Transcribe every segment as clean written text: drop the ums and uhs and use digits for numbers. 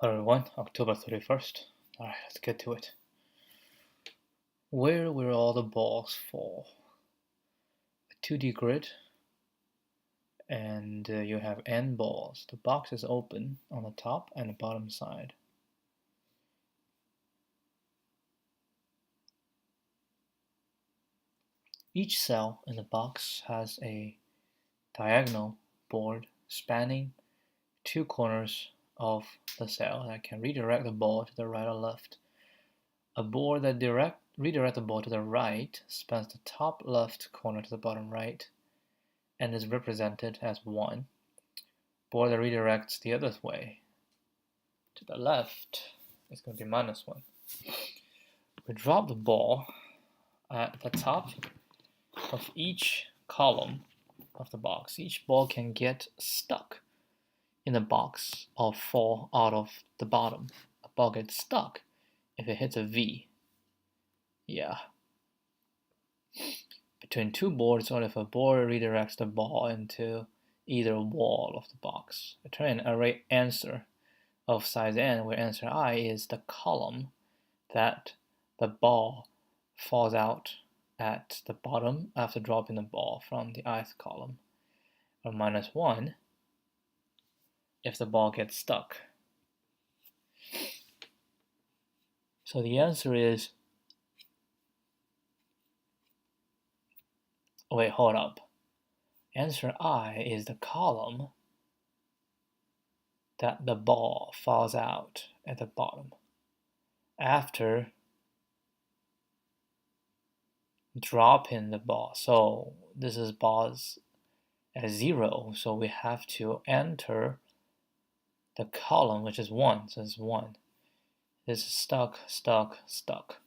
Hello everyone, October 31st. Alright, let's get to it. Where will all the balls fall? A 2D grid, and you have n balls. The box is open on the top and the bottom side. Each cell in the box has a diagonal board spanning two corners of the cell that can redirect the ball to the right or left. A board that redirects the ball to the right spans the top left corner to the bottom right and is represented as 1. Board that redirects the other way to the left is going to be -1. We drop the ball at the top of each column of the box. Each ball can get stuck in the box or fall out of the bottom. A ball gets stuck if it hits a V. Yeah. Between two boards, or if a board redirects the ball into either wall of the box. Return an array answer of size n, where answer I is the column that the ball falls out at the bottom after dropping the ball from the ith column, or -1 if the ball gets stuck. So the answer is, oh wait, hold up. Answer I is the column that the ball falls out at the bottom after dropping the ball. So this is balls at 0, so we have to enter the column, which is 1, so it's 1. This is stuck, stuck, stuck.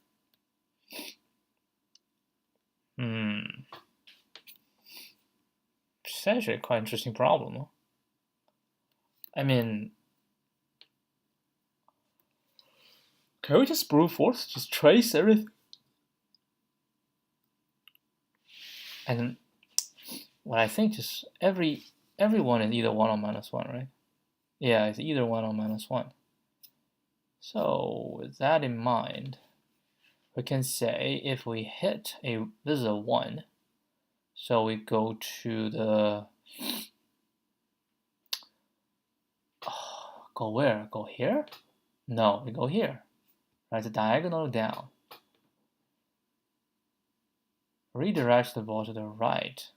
It's actually a quite interesting problem. I mean, can we just brute force, just trace everything? And what I think just everyone is either 1 or -1, right? Yeah, it's either 1 or -1. So with that in mind, we can say if we hit this is a 1, so we go to the, go where? Go here? No, we go here. Right, the diagonal down. Redirect the ball to the right.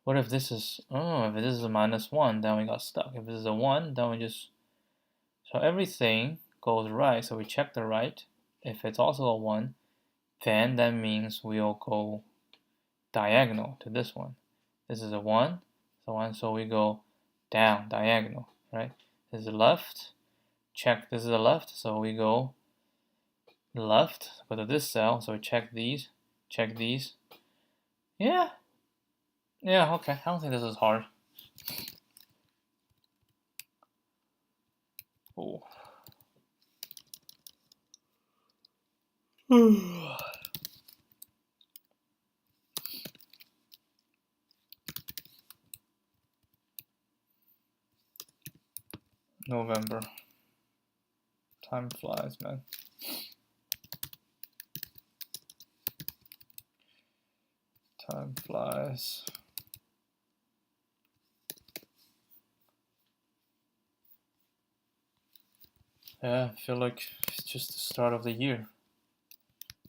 What if this is, if this is a -1, then we got stuck. If this is a 1, then we just, so everything goes right, so we check the right. If it's also a 1, then that means we'll go diagonal to this one. This is a 1, so we go down, diagonal, right? This is the left, check this is the left, so we go left, go to this cell, so we check these. Yeah, okay, I don't think this is hard. Oh. November. Time flies, man. Time flies. Yeah, I feel like it's just the start of the year.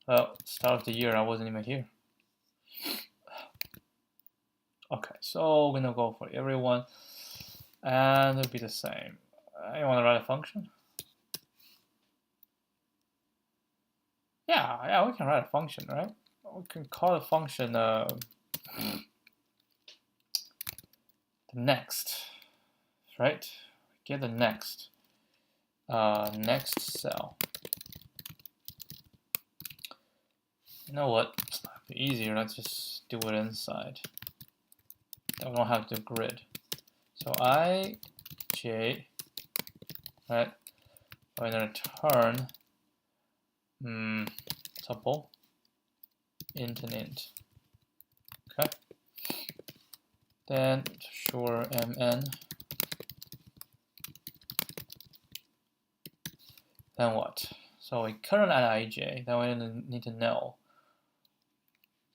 Well, start of the year, I wasn't even here. Okay, so we're gonna go for everyone, and it'll be the same. You want to write a function? Yeah, we can write a function, right? We can call the function the next, right? Get the next cell. You know what? It'd be easier. Let's just do it inside. Then we don't have to grid. So ij, right? We're gonna return tuple int and int. Okay. Then sure mn. Then what? So we current at ij. Then we need to know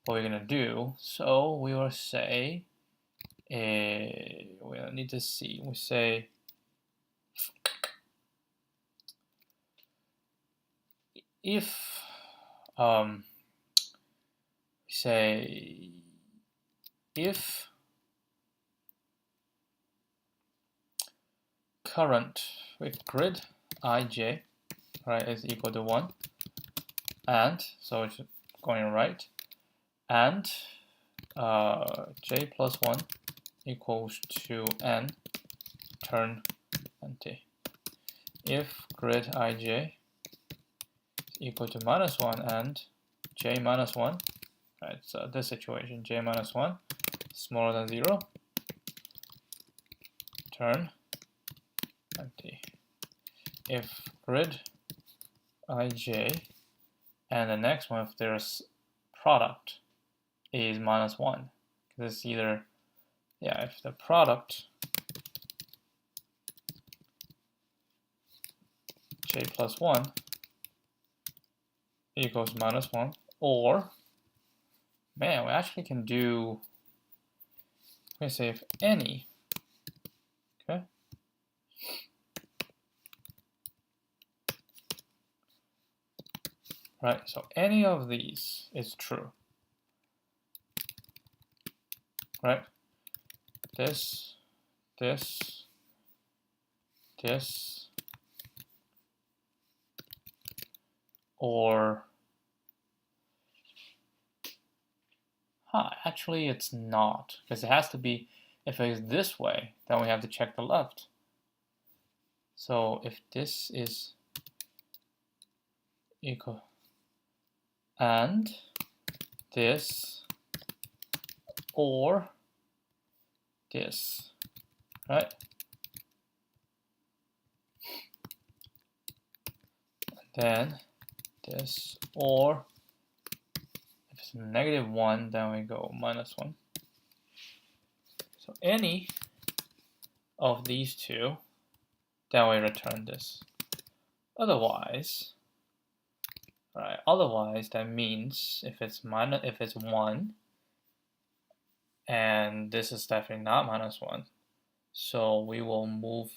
what we're gonna do. So we will say, we need to see. We say if we say if current with grid ij, right, is equal to 1, and so it's going right, and j plus 1 equals to n, turn empty. If grid ij is equal to minus 1 and j minus 1, right, so this situation, j minus 1 smaller than 0, turn empty. If grid ij and the next one, if there's product, is minus 1, because it's either, yeah, if the product j plus 1 equals minus 1, or, man, we actually can do, we say if any, okay, right, so any of these is true, right, this, or, actually it's not, because it has to be, if it's this way, then we have to check the left. So if this is equal, and this, or this, right? Then this, or if it's negative 1, then we go minus 1. So any of these two, then we return this. Otherwise, right? Otherwise, that means if it's 1, and this is definitely not minus 1, so we will move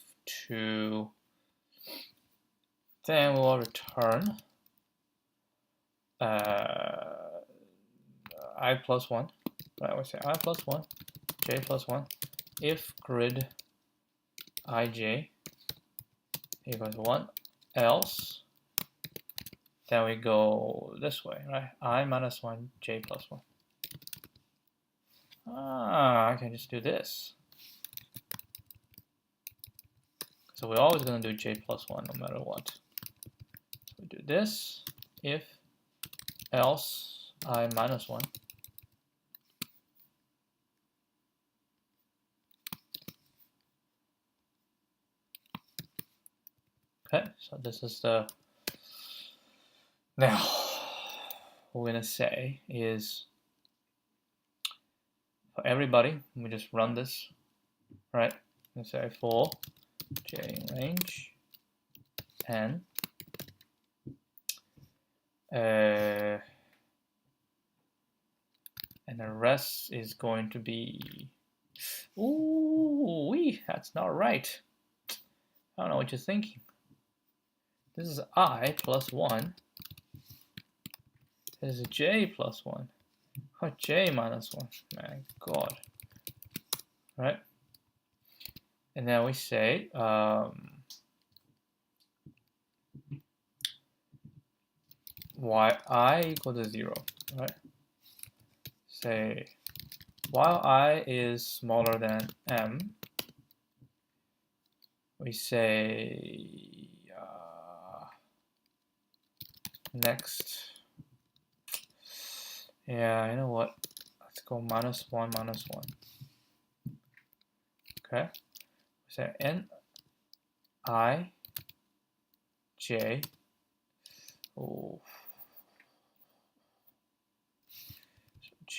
to. Then we will return I plus 1. Right? We say I plus 1, j plus 1. If grid ij equals 1, else, then we go this way, right? I minus 1, j plus 1. I can just do this. So we're always going to do j plus 1 no matter what. So we do this, if, else, I minus 1. Okay, so this is the, now, what we're going to say is, for everybody, we just run this, right? We say for j range n, and the rest is going to be, ooh, that's not right. I don't know what you're thinking. This is I plus 1. This is j plus 1. Oh, j minus 1. My God. Right? And then we say while I equal to 0. Right? Say while I is smaller than m, we say next. Yeah, you know what? Let's go minus 1, minus 1. Okay. So n I j. Oh.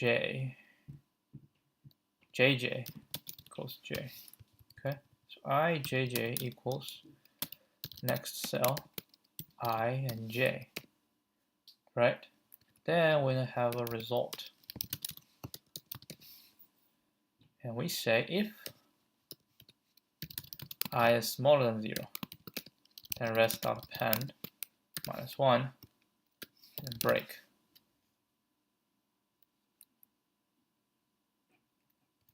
jj equals j. Okay, so jj equals next cell I and j, right? Then we're gonna have a result, and we say if I is smaller than 0, then rest out append -1 and break.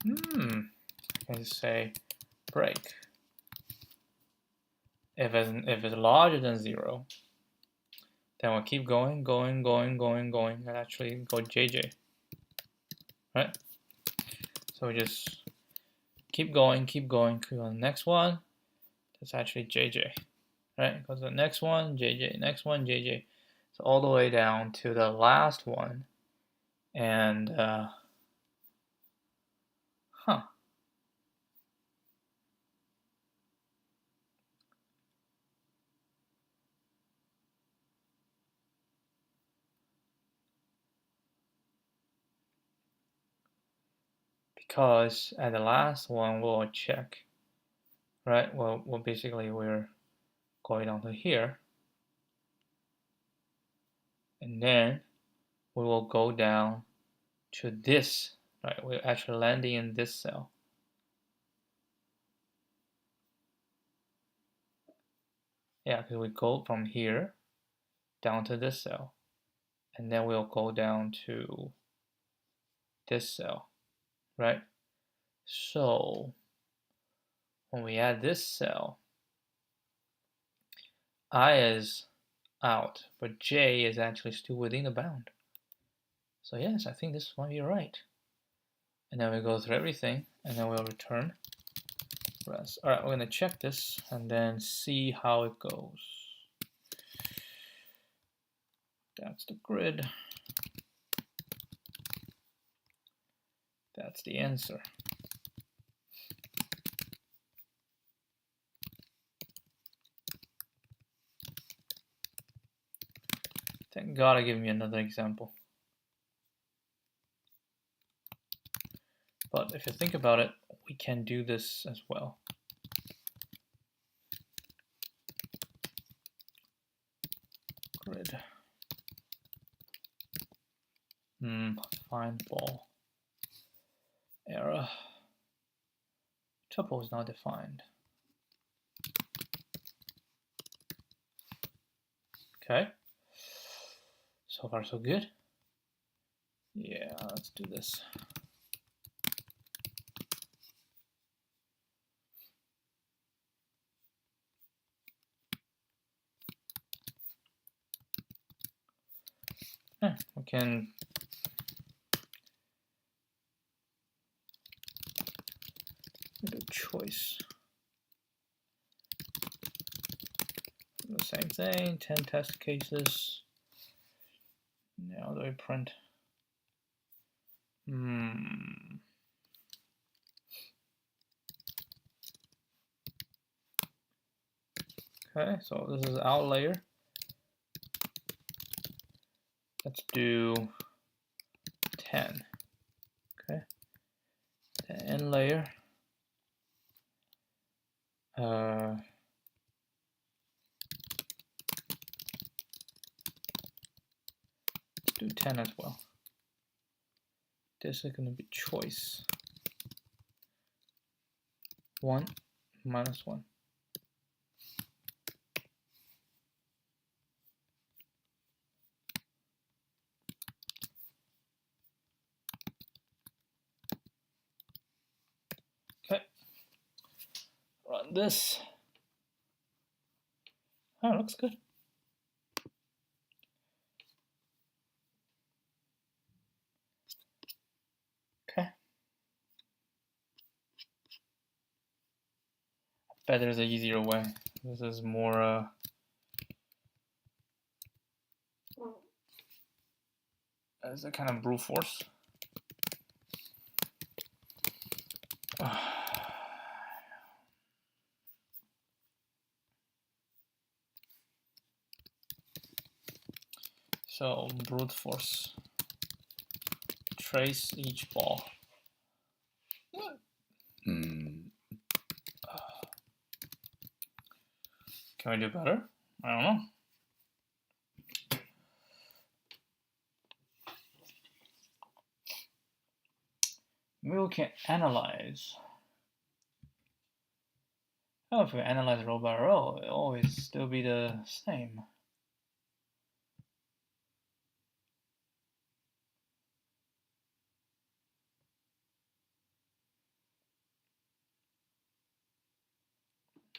I can say break. If it's larger than 0, then we'll keep going, and actually go JJ, right? So we just keep going on the next one. That's actually JJ, right? Because the next one, JJ, next one, JJ. So all the way down to the last one, and because at the last one we'll check, right? Well, basically we're going down to here, and then we will go down to this, right? We're actually landing in this cell. Yeah, because we go from here down to this cell, and then we'll go down to this cell, right? So when we add this cell, I is out, but j is actually still within the bound. So yes, I think this might be right. And then we go through everything, and then we'll return rest. All right, we're gonna check this and then see how it goes. That's the grid. That's the answer. Thank God I gave me another example. But if you think about it, we can do this as well. Grid. Find ball. Error. Tuple is not defined. Okay. So far so good. Yeah, let's do this. We can make a choice. The same thing, 10 test cases. Now do I print? Okay, so this is out layer. Let's do 10. Okay. The in layer. Let's do 10 as well. This is going to be choice. 1 minus 1. Okay. Run this. Oh, looks good. Okay. I bet there's an easier way. This is more as a kind of brute force. So brute force trace each ball. Hmm. Can we do better? I don't know. Maybe we can analyze. Oh, if we analyze row by row, it'll always still be the same.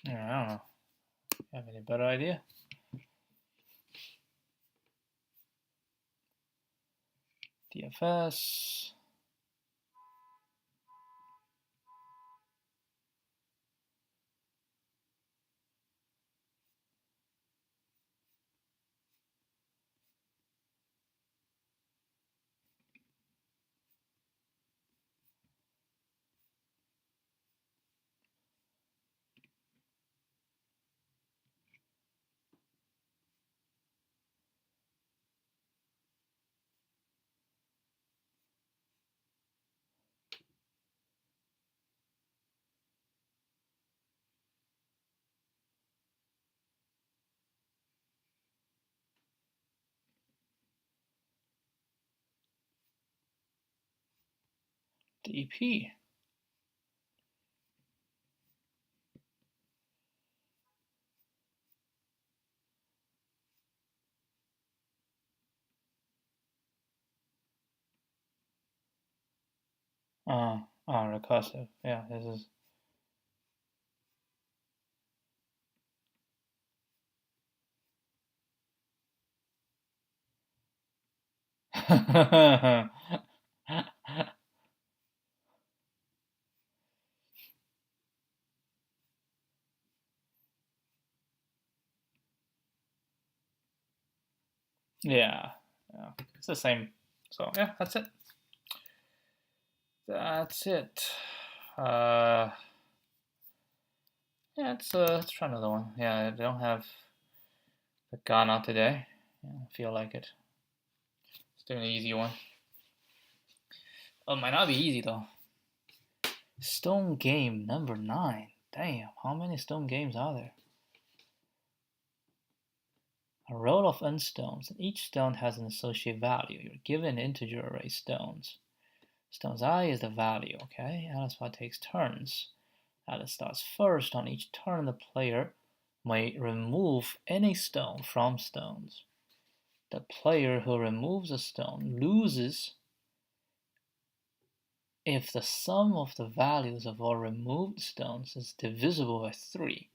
Yeah, I don't know. Have any better idea? DFS. DP. Recursive. Yeah, this is. Yeah, it's the same. So yeah, that's it. That's it. Yeah, let's try another one. Yeah, I don't have the gana today. Yeah, I feel like it. Let's do an easy one. Oh, it might not be easy though. Stone game number 9. Damn, how many stone games are there? A row of n stones, and each stone has an associated value. You're given an integer array stones. Stones I is the value, okay? Alice takes turns. Alice starts first. On each turn, the player may remove any stone from stones. The player who removes a stone loses if the sum of the values of all removed stones is divisible by 3.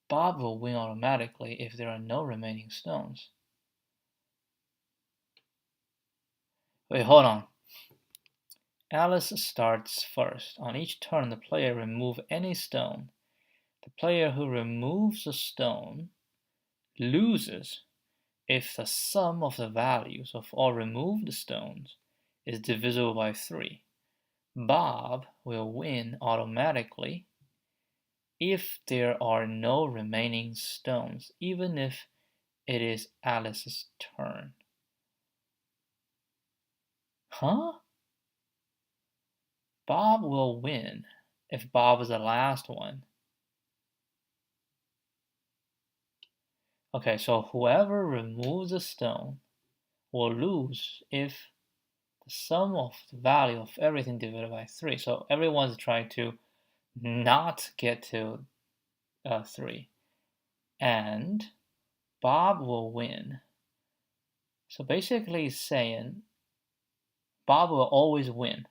Bob will win automatically if there are no remaining stones. Wait, hold on. Alice starts first. On each turn, the player removes any stone. The player who removes a stone loses if the sum of the values of all removed stones is divisible by 3. Bob will win automatically if there are no remaining stones, even if it is Alice's turn. Huh? Bob will win if Bob is the last one. Okay, so whoever removes a stone will lose if the sum of the value of everything divided by 3. So everyone's trying to not get to 3. And Bob will win. So basically it's saying Bob will always win.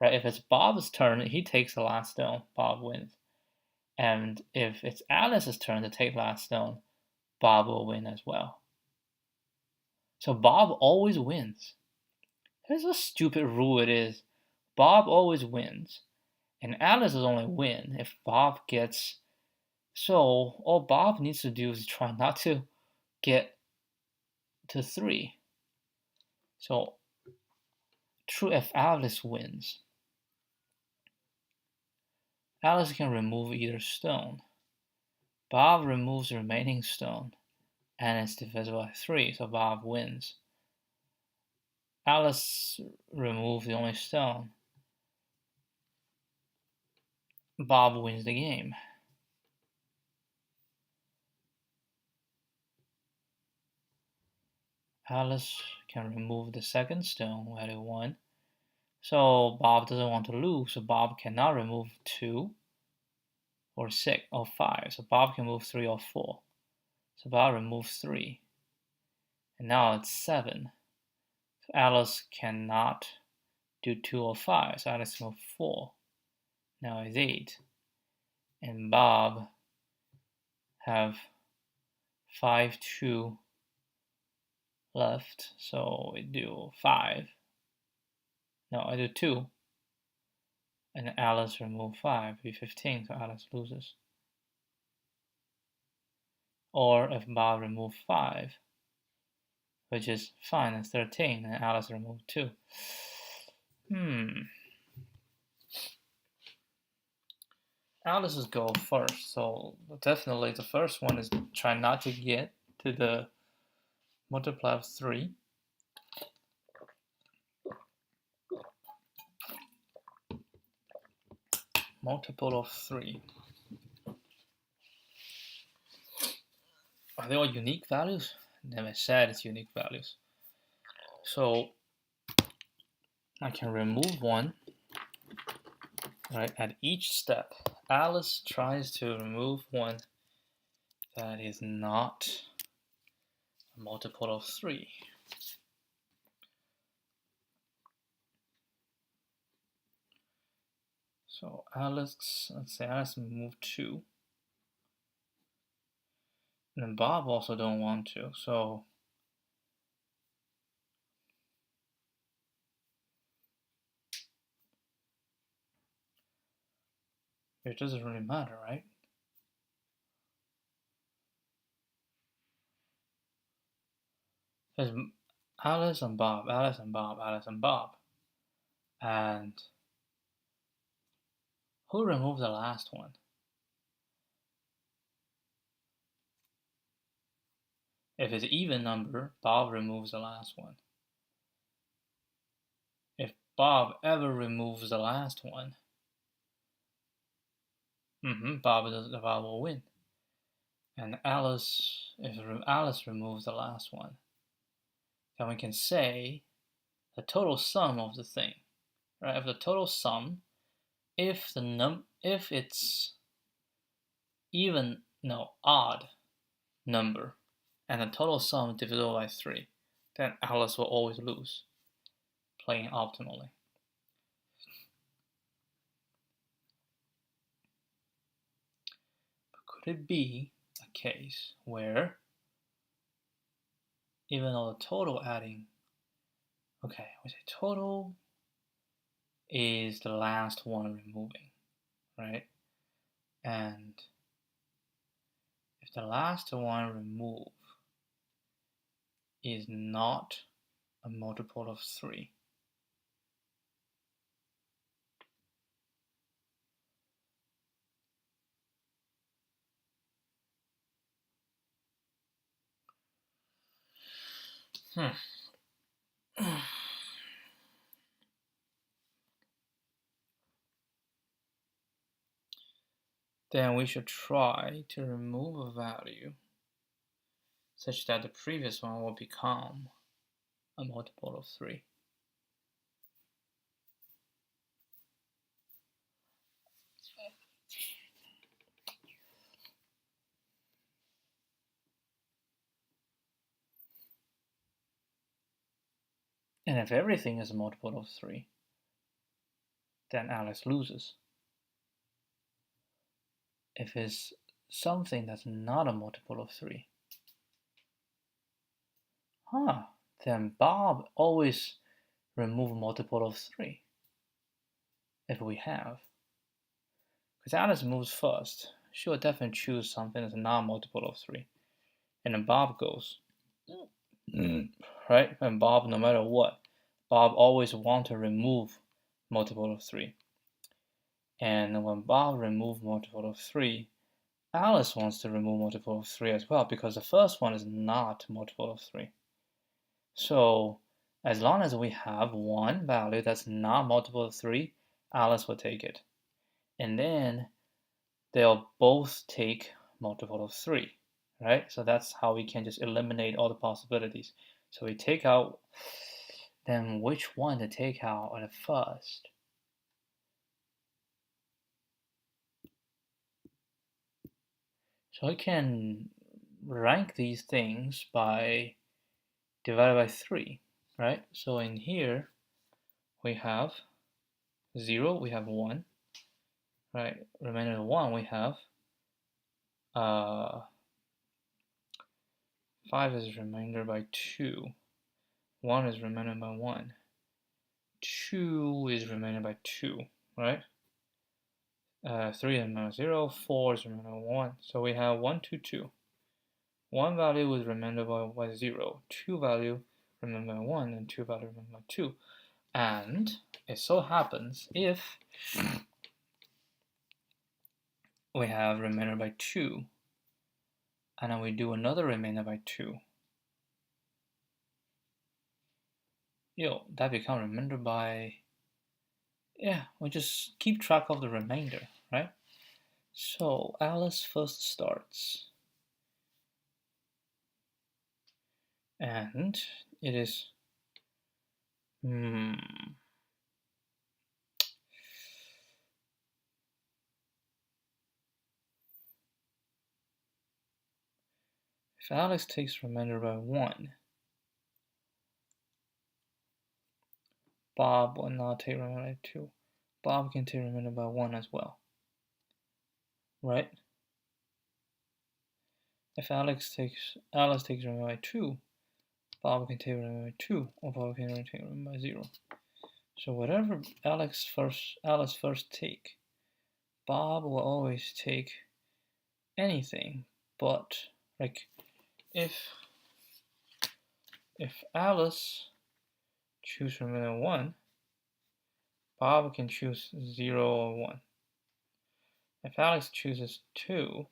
Right? If it's Bob's turn, he takes the last stone, Bob wins. And if it's Alice's turn to take the last stone, Bob will win as well. So Bob always wins. Here's a stupid rule it is. Bob always wins. And Alice will only win if Bob gets. So all Bob needs to do is try not to get to 3. So true if Alice wins. Alice can remove either stone. Bob removes the remaining stone, and it's divisible by 3, so Bob wins. Alice removed the only stone. Bob wins the game. Alice can remove the second stone, value 1. So Bob doesn't want to lose, so Bob cannot remove 2 or 6 or 5. So Bob can move 3 or 4. So Bob removes 3. And now it's 7. So Alice cannot do 2 or 5. So Alice moves 4. Now it's 8. And Bob have 5, 2 left. So we do 5. No, I do 2. And Alice remove 5, be 15, so Alice loses. Or if Bob remove 5, which is fine, it's 13, and Alice remove 2. Alice's go first, so definitely the first one is try not to get to the multiply of 3. Multiple of 3. Are they all unique values? Never said it's unique values. So I can remove 1, right? At each step, Alice tries to remove 1 that is not a multiple of 3. So Alice, let's say Alice move 2. And then Bob also don't want to, so it doesn't really matter, right? There's Alice and Bob, Alice and Bob, Alice and Bob. And who removed the last one? If it's an even number, Bob removes the last one. If Bob ever removes the last one, Bob will win. And Alice, if Alice removes the last one, then we can say the total sum of the thing, right? If the total sum, if it's odd number, and the total sum divisible by 3, then Alice will always lose, playing optimally. But could it be a case where even though the total adding, okay, we say total is the last one removing, right? And if the last one remove is not a multiple of 3, then we should try to remove a value such that the previous one will become a multiple of 3. And if everything is a multiple of 3, then Alice loses. If it's something that's not a multiple of 3, then Bob always remove a multiple of 3 if we have. Because Alice moves first, she will definitely choose something that's not a multiple of 3. And then Bob goes. Right? And Bob, no matter what, Bob always wants to remove multiple of 3. And when Bob removes multiple of 3, Alice wants to remove multiple of 3 as well, because the first one is not multiple of 3. So As long as we have one value that's not multiple of 3, Alice will take it. And then they'll both take multiple of 3, right? So that's how we can just eliminate all the possibilities. So we take out, then which one to take out at first? So we can rank these things by divided by 3, right? So in here, we have 0, we have 1, right? Remainder of 1, we have 5 is remainder by 2, 1 is remainder by 1, 2 is remainder by 2, right? 3 is remainder 0, 4 is remainder 1. So we have 1, 2, 2. 1 value is remainder by 0, 2 value remainder by 1, and 2 value remainder by 2. And it so happens if we have remainder by 2, and then we do another remainder by 2, that becomes remainder by, we just keep track of the remainder, right? So Alice first starts, and it is, if Alice takes remainder by 1, Bob will not take remainder by 2. Bob can take remainder by 1 as well, right? If Alice takes remainder by 2, Bob can take remainder by 2, or Bob can take remainder by 0. So whatever Alice first take, Bob will always take anything, but like if Alice choose remainder 1, Bob can choose 0 or 1. If Alex chooses 2,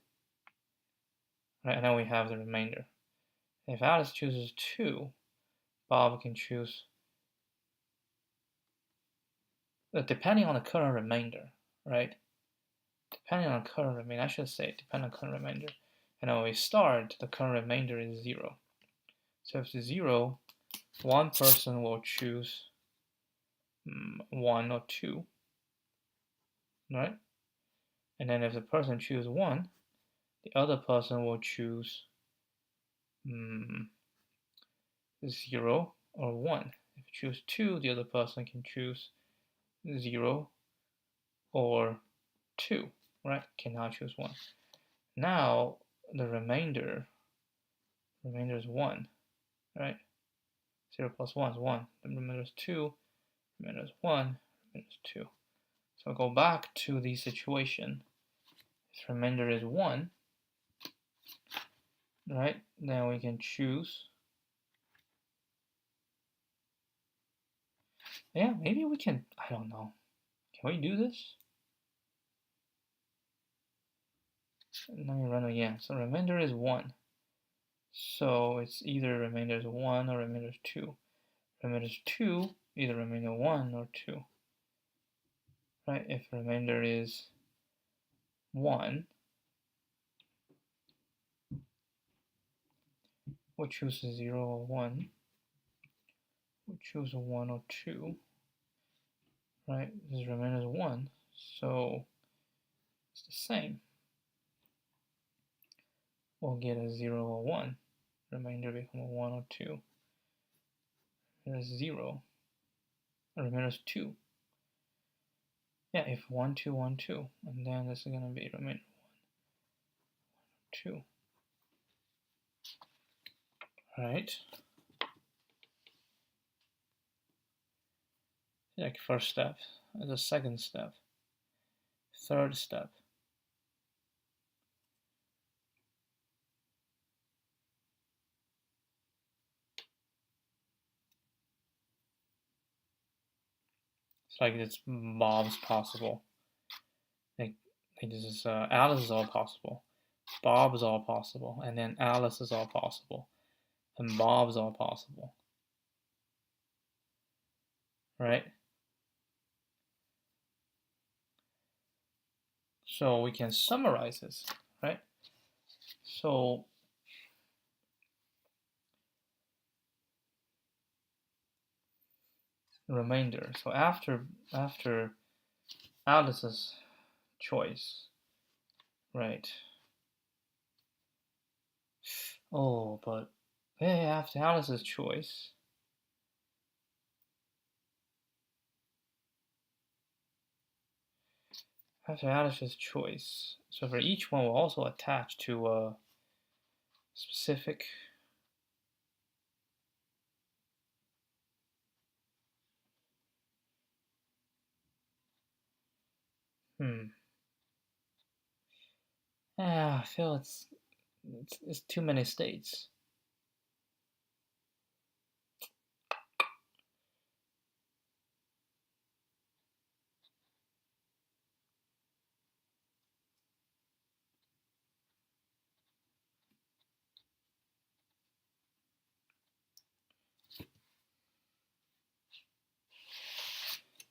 right now we have the remainder. If Alice chooses 2, Bob can choose, depending on the current remainder, right? Depending on current remainder, I should say, depending on current remainder. And when we start, the current remainder is 0. So if it's 0, one person will choose 1 or 2, right? And then if the person chooses 1, the other person will choose 0 or 1. If you choose 2, the other person can choose 0 or 2, right? Cannot choose 1. Now the remainder is 1, right? 0 plus 1 is 1. The remainder is 2, remainder is 1, remainder is 2. So go back to the situation. If remainder is 1, right? Then we can choose. Yeah, maybe we can, I don't know. Can we do this? Let me run again. So remainder is 1. So it's either remainder is 1 or remainder is 2. Remainder is 2, either remainder 1 or 2. Right? If remainder is 1, we choose 0 or 1. We choose 1 or 2. Right? This remainder is 1, so it's the same. We'll get a 0 or 1. Remainder become a 1 or 2. Remainder is 0. Remainder is 2. Yeah, if 1, 2, 1, 2, and then this is going to be remainder 1, 2. Right? Like first step, the second step, third step. It's like it's Bob's possible. Like this is Alice is all possible, Bob is all possible, and then Alice is all possible, and Bob is all possible. right? So we can summarize this, right? So remainder. So after Alice's choice, right? Oh, but yeah, after Alice's choice, so for each one, we'll also attach to a specific. I feel it's too many states.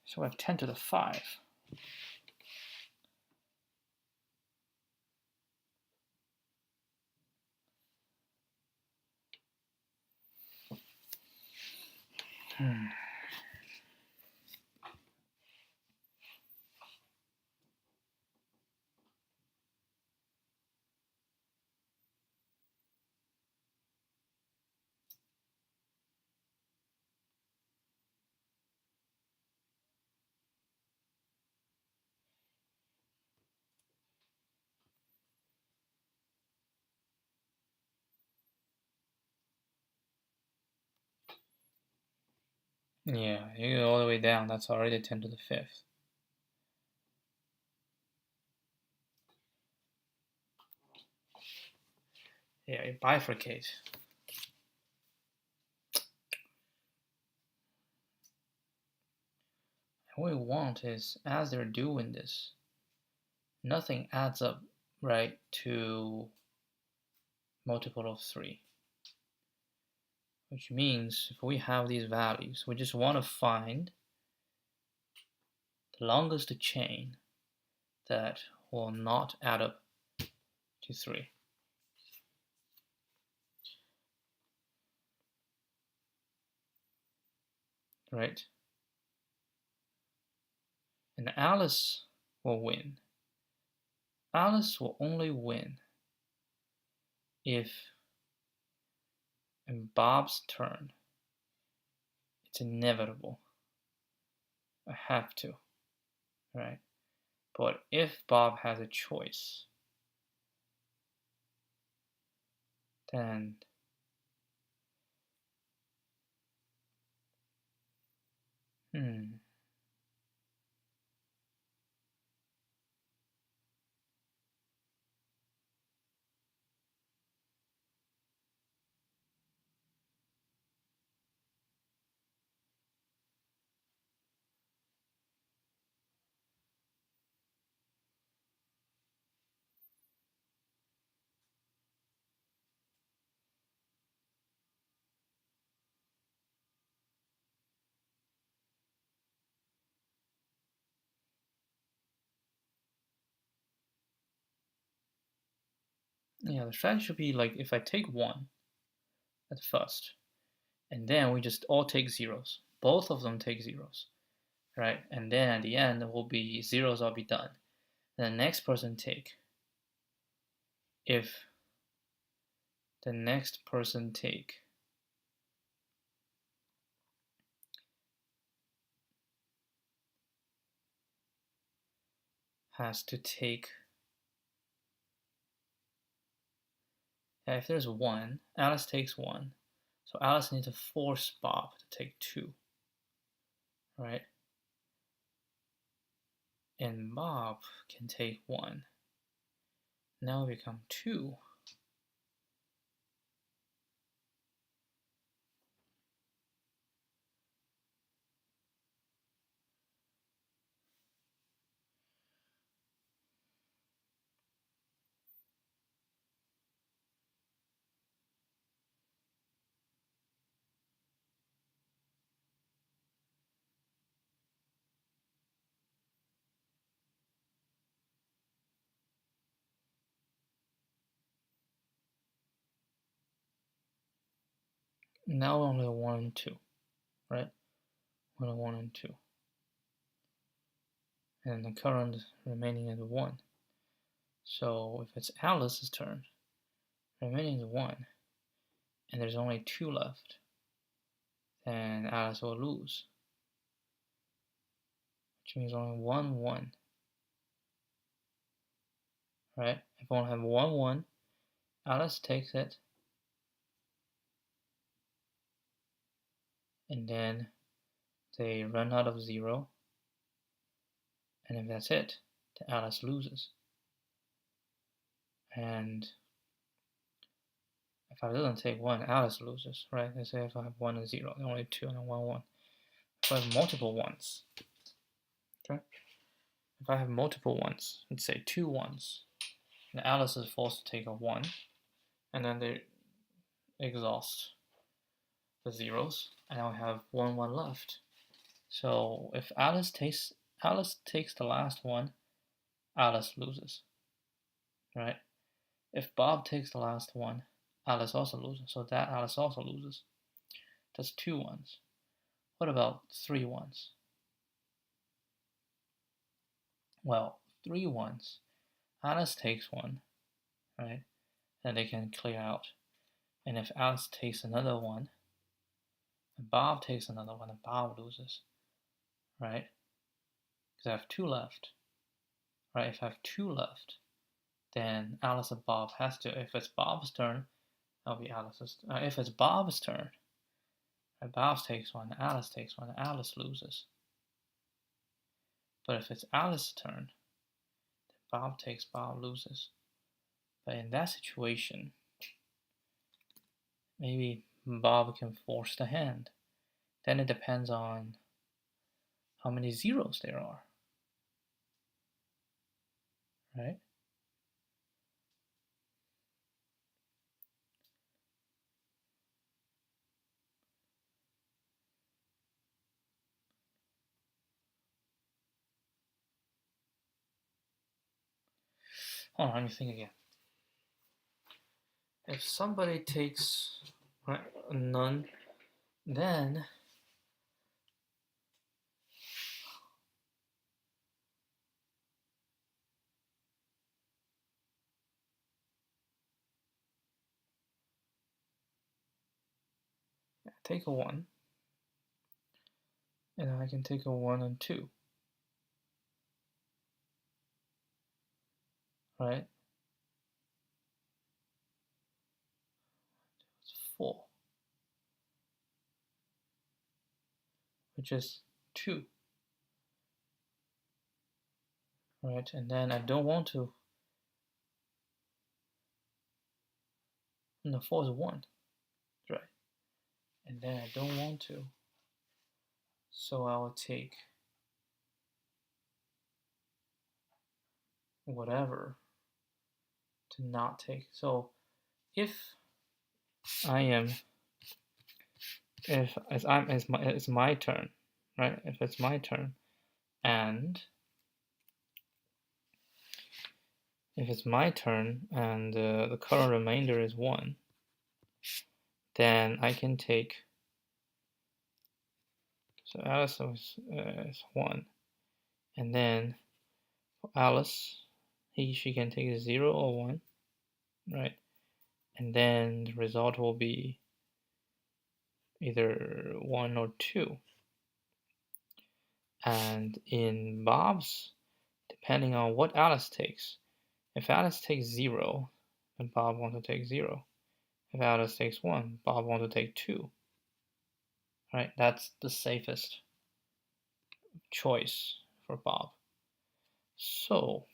So we have 10 to the 5. Yeah, you go all the way down. That's already 10 to the 5th. Yeah, you bifurcate. And what we want is, as they're doing this, nothing adds up, right, to multiple of 3. Which means if we have these values, we just want to find the longest chain that will not add up to 3. Right? And Alice will win. Alice will only win if in Bob's turn it's inevitable. I have to, right? But if Bob has a choice, then yeah, the strategy should be like if I take 1 at first, and then we just all take zeros. Both of them take zeros, right? And then at the end, it will be zeros will be done. And the next person take. If the next person take has to take, if there's 1, Alice takes 1. So Alice needs to force Bob to take 2, right? And Bob can take 1. Now it become 2. Now only 1 and 2, right? Only 1 and 2. And the current remaining is 1. So if it's Alice's turn, remaining is 1, and there's only 2 left, then Alice will lose, which means only 1, 1. Right? If I only have 1, 1, Alice takes it, and then they run out of 0, and if that's it, then Alice loses. And if I doesn't take 1, Alice loses, right? Let's say if I have 1 and 0, only 2 and 1, 1. If I have multiple 1s, okay? If I have multiple 1s, let's say 2 1s, and Alice is forced to take a 1, and then they exhaust the zeros, and I have 1, 1 left. So if Alice takes the last one, Alice loses, right? If Bob takes the last one, Alice also loses, so that Alice also loses. That's 2 1s. What about 3 1s? Well, 3 1s. Alice takes one, right? And they can clear out. And if Alice takes another one, and Bob takes another one, and Bob loses, right? Because I have 2 left, right? If I have 2 left, then Alice and Bob has to, if it's Bob's turn, that'll be Alice's. If it's Bob's turn, right, Bob takes one, Alice takes one, Alice loses. But if it's Alice's turn, then Bob takes, Bob loses. But in that situation, maybe Bob can force the hand. Then it depends on how many zeros there are, right? Hold on, let me think again. If somebody takes none, then take a 1, and I can take a 1 and 2, right? It's 4, which is 2, right? And then I don't want to, and the 4 is 1, right? And then I don't want to, so I will take whatever to not take. So if I am, if as I'm as my it's my turn, right? If it's my turn, and if it's my turn and the current remainder is 1, then I can take. So Alice is 1, and then for Alice, she can take 0 or 1, right? And then the result will be either 1 or 2. And in Bob's, depending on what Alice takes, if Alice takes 0, then Bob wants to take 0. If Alice takes 1, Bob wants to take 2. Right? That's the safest choice for Bob. So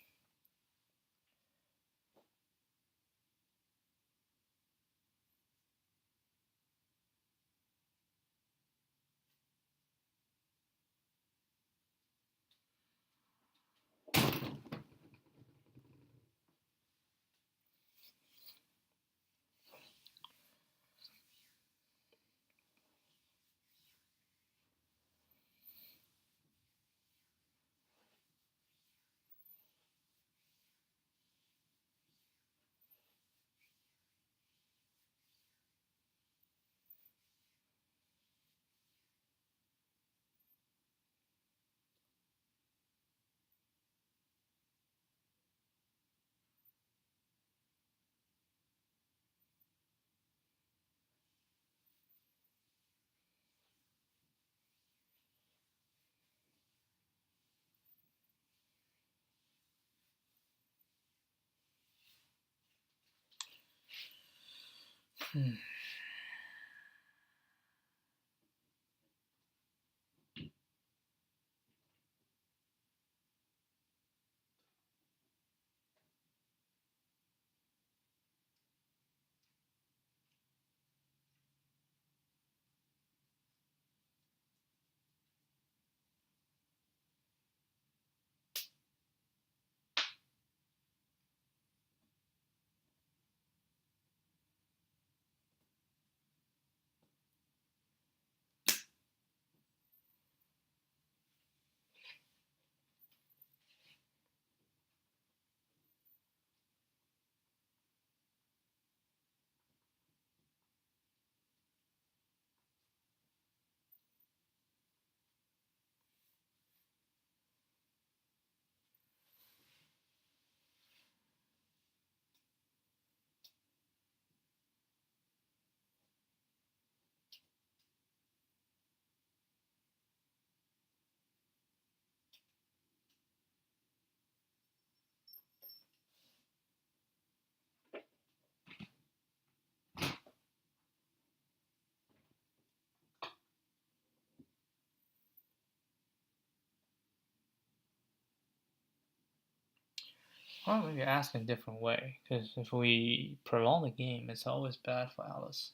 Or maybe ask in a different way, because if we prolong the game, it's always bad for Alice.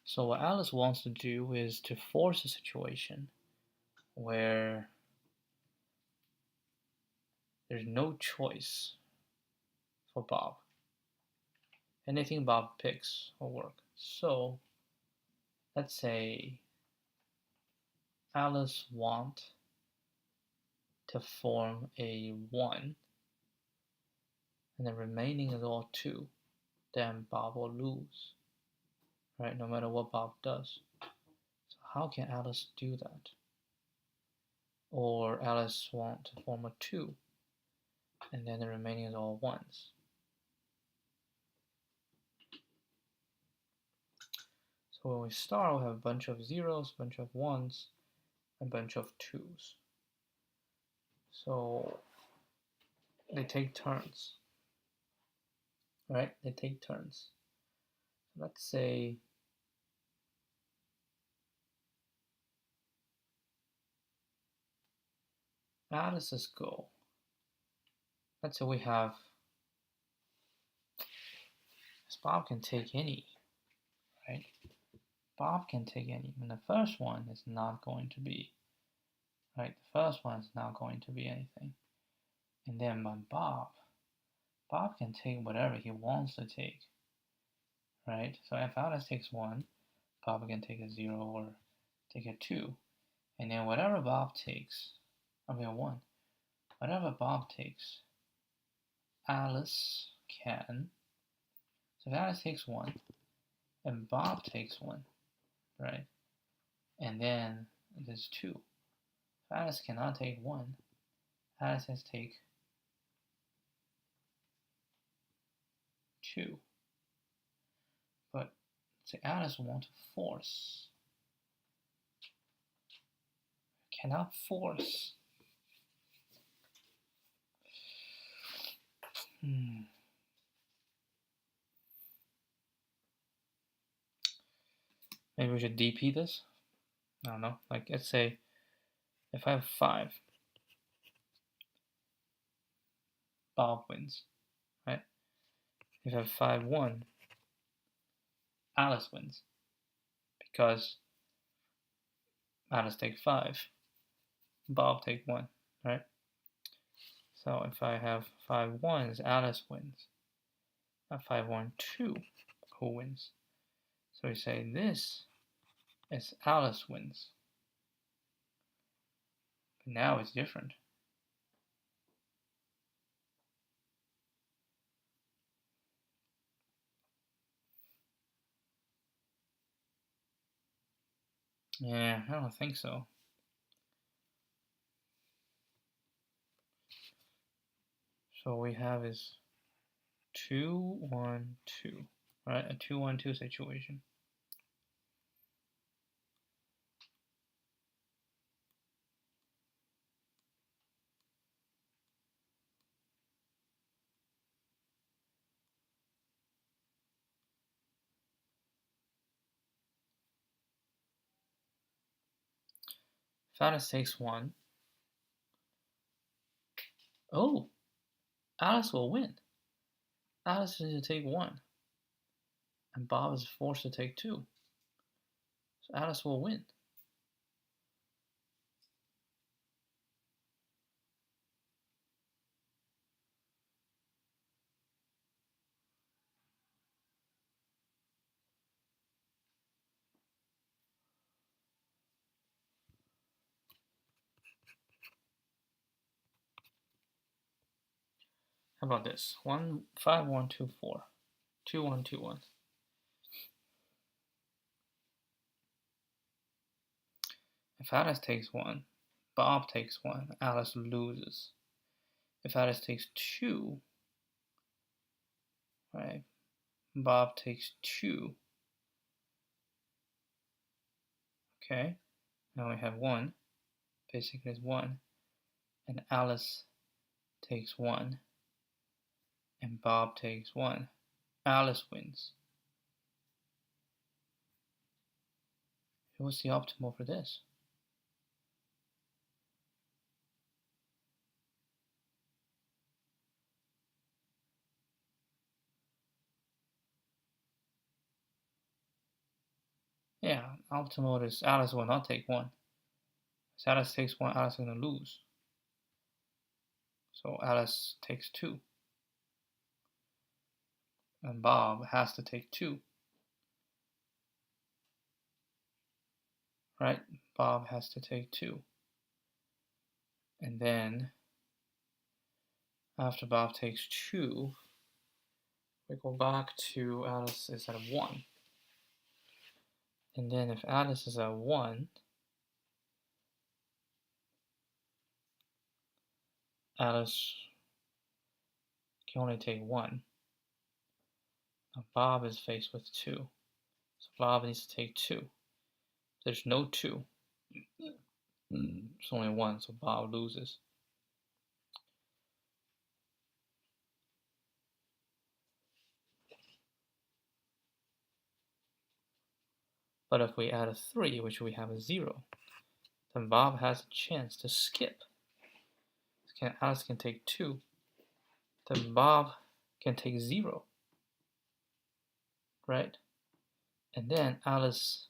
So what Alice wants to do is to force a situation where there's no choice for Bob. Anything Bob picks will work. So let's say Alice wants to form a 1 and the remaining is all 2, then Bob will lose, right? No matter what Bob does. So how can Alice do that? Or Alice wants to form a 2 and then the remaining is all 1s. So when we start, we have a bunch of 0s, a bunch of 1s, and a bunch of 2s. So they take turns, right? They take turns. Let's say Alice's goal. Let's say we have, Bob can take any, right? Bob can take any. And the first one is not going to be, right? The first one is not going to be anything. And then Bob can take whatever he wants to take, right? So if Alice takes 1, Bob can take a 0 or take a 2. And then whatever Bob takes, I mean 1, whatever Bob takes, Alice can. So if Alice takes 1 and Bob takes 1, right? And then there's 2. If Alice cannot take 1, Alice has to take 2. But say Alice wants to force. Cannot force. Maybe we should DP this? I don't know. Like, let's say if I have 5, Bob wins, right? If I have 5-1, Alice wins. Because Alice takes 5, Bob takes 1, right? So if I have 5-1s, Alice wins. At 5-1-2, who wins? So we say this is Alice wins. But now it's different. Yeah, I don't think so. So we have is 2-1-2, right? A 2-1-2 situation. If Alice takes 1, oh, Alice will win. Alice is to take 1, and Bob is forced to take 2. So Alice will win. How about this? 1 5 1 2 4 2 1 2 1. If Alice takes 1, Bob takes 1, Alice loses. If Alice takes 2, right, Bob takes 2. Okay, now we have 1, basically it's 1, and Alice takes 1, and Bob takes 1. Alice wins. What's the optimal for this? Yeah, optimal is Alice will not take 1. If Alice takes 1, Alice is going to lose. So Alice takes 2. And Bob has to take 2. Right? Bob has to take 2. And then, after Bob takes 2, we go back to Alice is at 1. And then if Alice is at 1, Alice can only take 1. Now Bob is faced with 2. So Bob needs to take 2. There's no 2. It's only 1, so Bob loses. But if we add a 3, which we have a 0, then Bob has a chance to skip. Alice can take 2. Then Bob can take 0. Right? And then Alice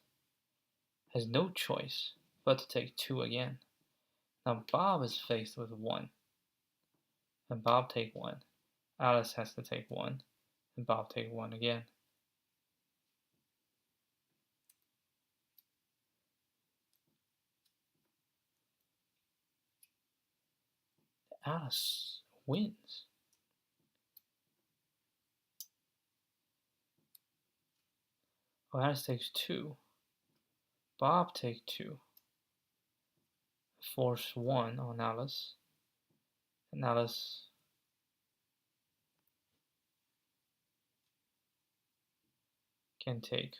has no choice but to take 2 again. Now Bob is faced with 1. And Bob take 1. Alice has to take 1. And Bob take 1 again. Alice wins. Oh, Alice takes 2. Bob takes 2. Force 1 on Alice. And Alice can take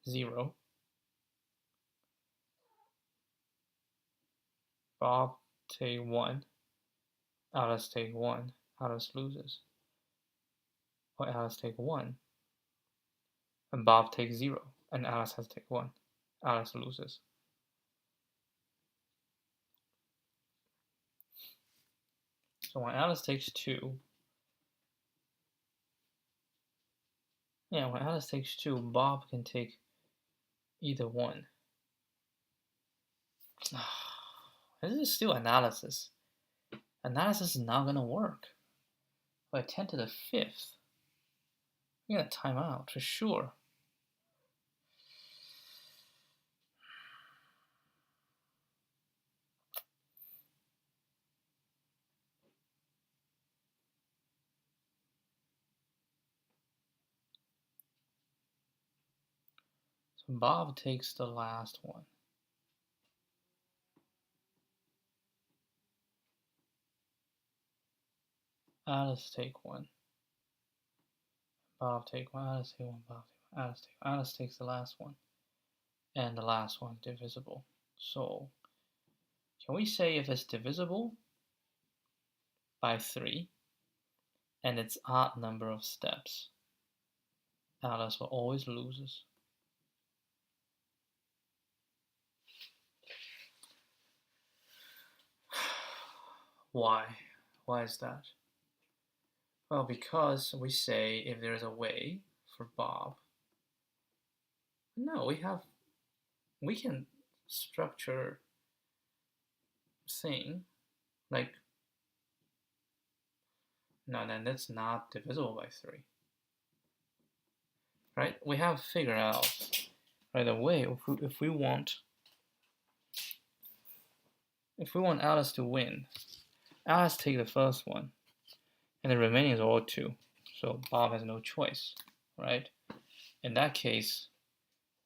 0. Bob take 1. Alice take 1. Alice loses. Or Alice take 1. And Bob takes 0. And Alice has to take 1. Alice loses. So when Alice takes 2, when Alice takes 2, Bob can take either 1. This is still analysis. Analysis is not going to work. By 10 to the 5th, we're going to time out for sure. So Bob takes the last one. Alice take 1. Bob take 1. Alice take 1. Bob take 1. Alice take 1. Alice takes the last one. And the last one is divisible. So can we say if it's divisible by 3 and it's odd number of steps, Alice will always loses. Why? Why is that? Well, because we say if there's a way for Bob. No, we can structure thing like no, then that's not divisible by 3. Right? We have to figure out right away if we want Alice to win. Alice take the first one, and the remaining is all 2. So Bob has no choice, right? In that case,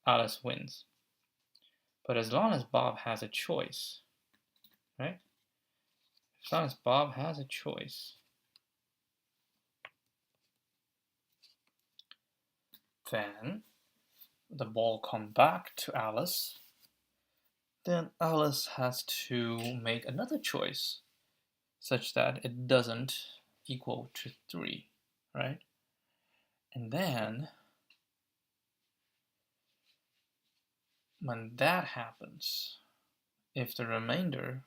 Alice wins. But as long as Bob has a choice, right? As long as Bob has a choice, then the ball comes back to Alice. Then Alice has to make another choice such that it doesn't equal to 3, right? And then when that happens, if the remainder,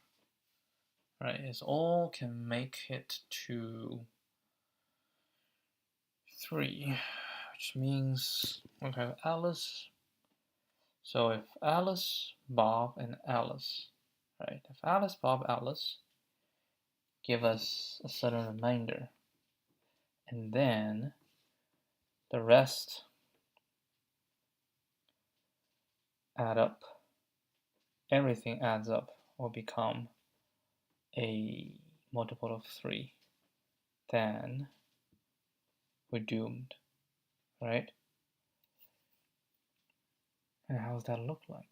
right, is all can make it to 3, which means we have Alice. So if Alice, Bob, and Alice, right, if Alice, Bob, Alice give us a certain remainder, and then the rest add up, everything adds up will become a multiple of 3, then we're doomed, right? And how does that look like?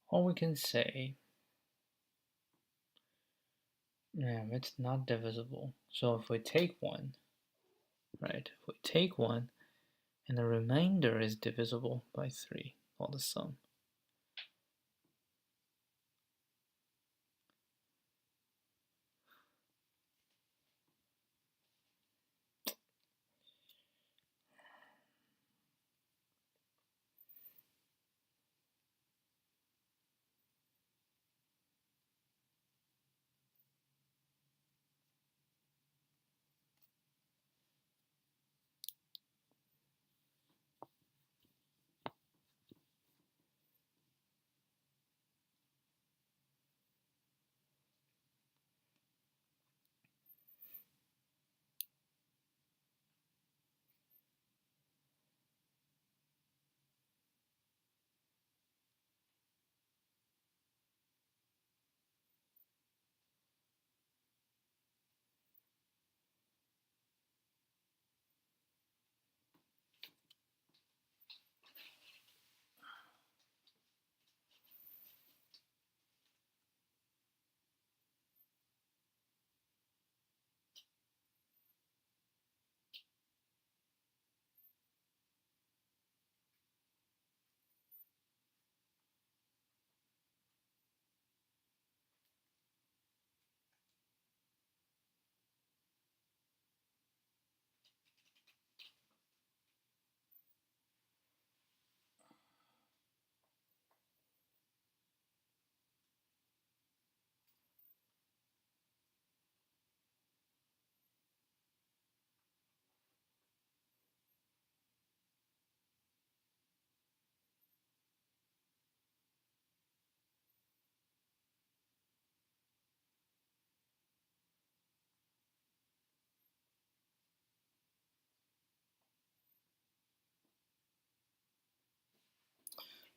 Or we can say, it's not divisible. So if we take 1, right, if we take 1 and the remainder is divisible by 3, or the sum,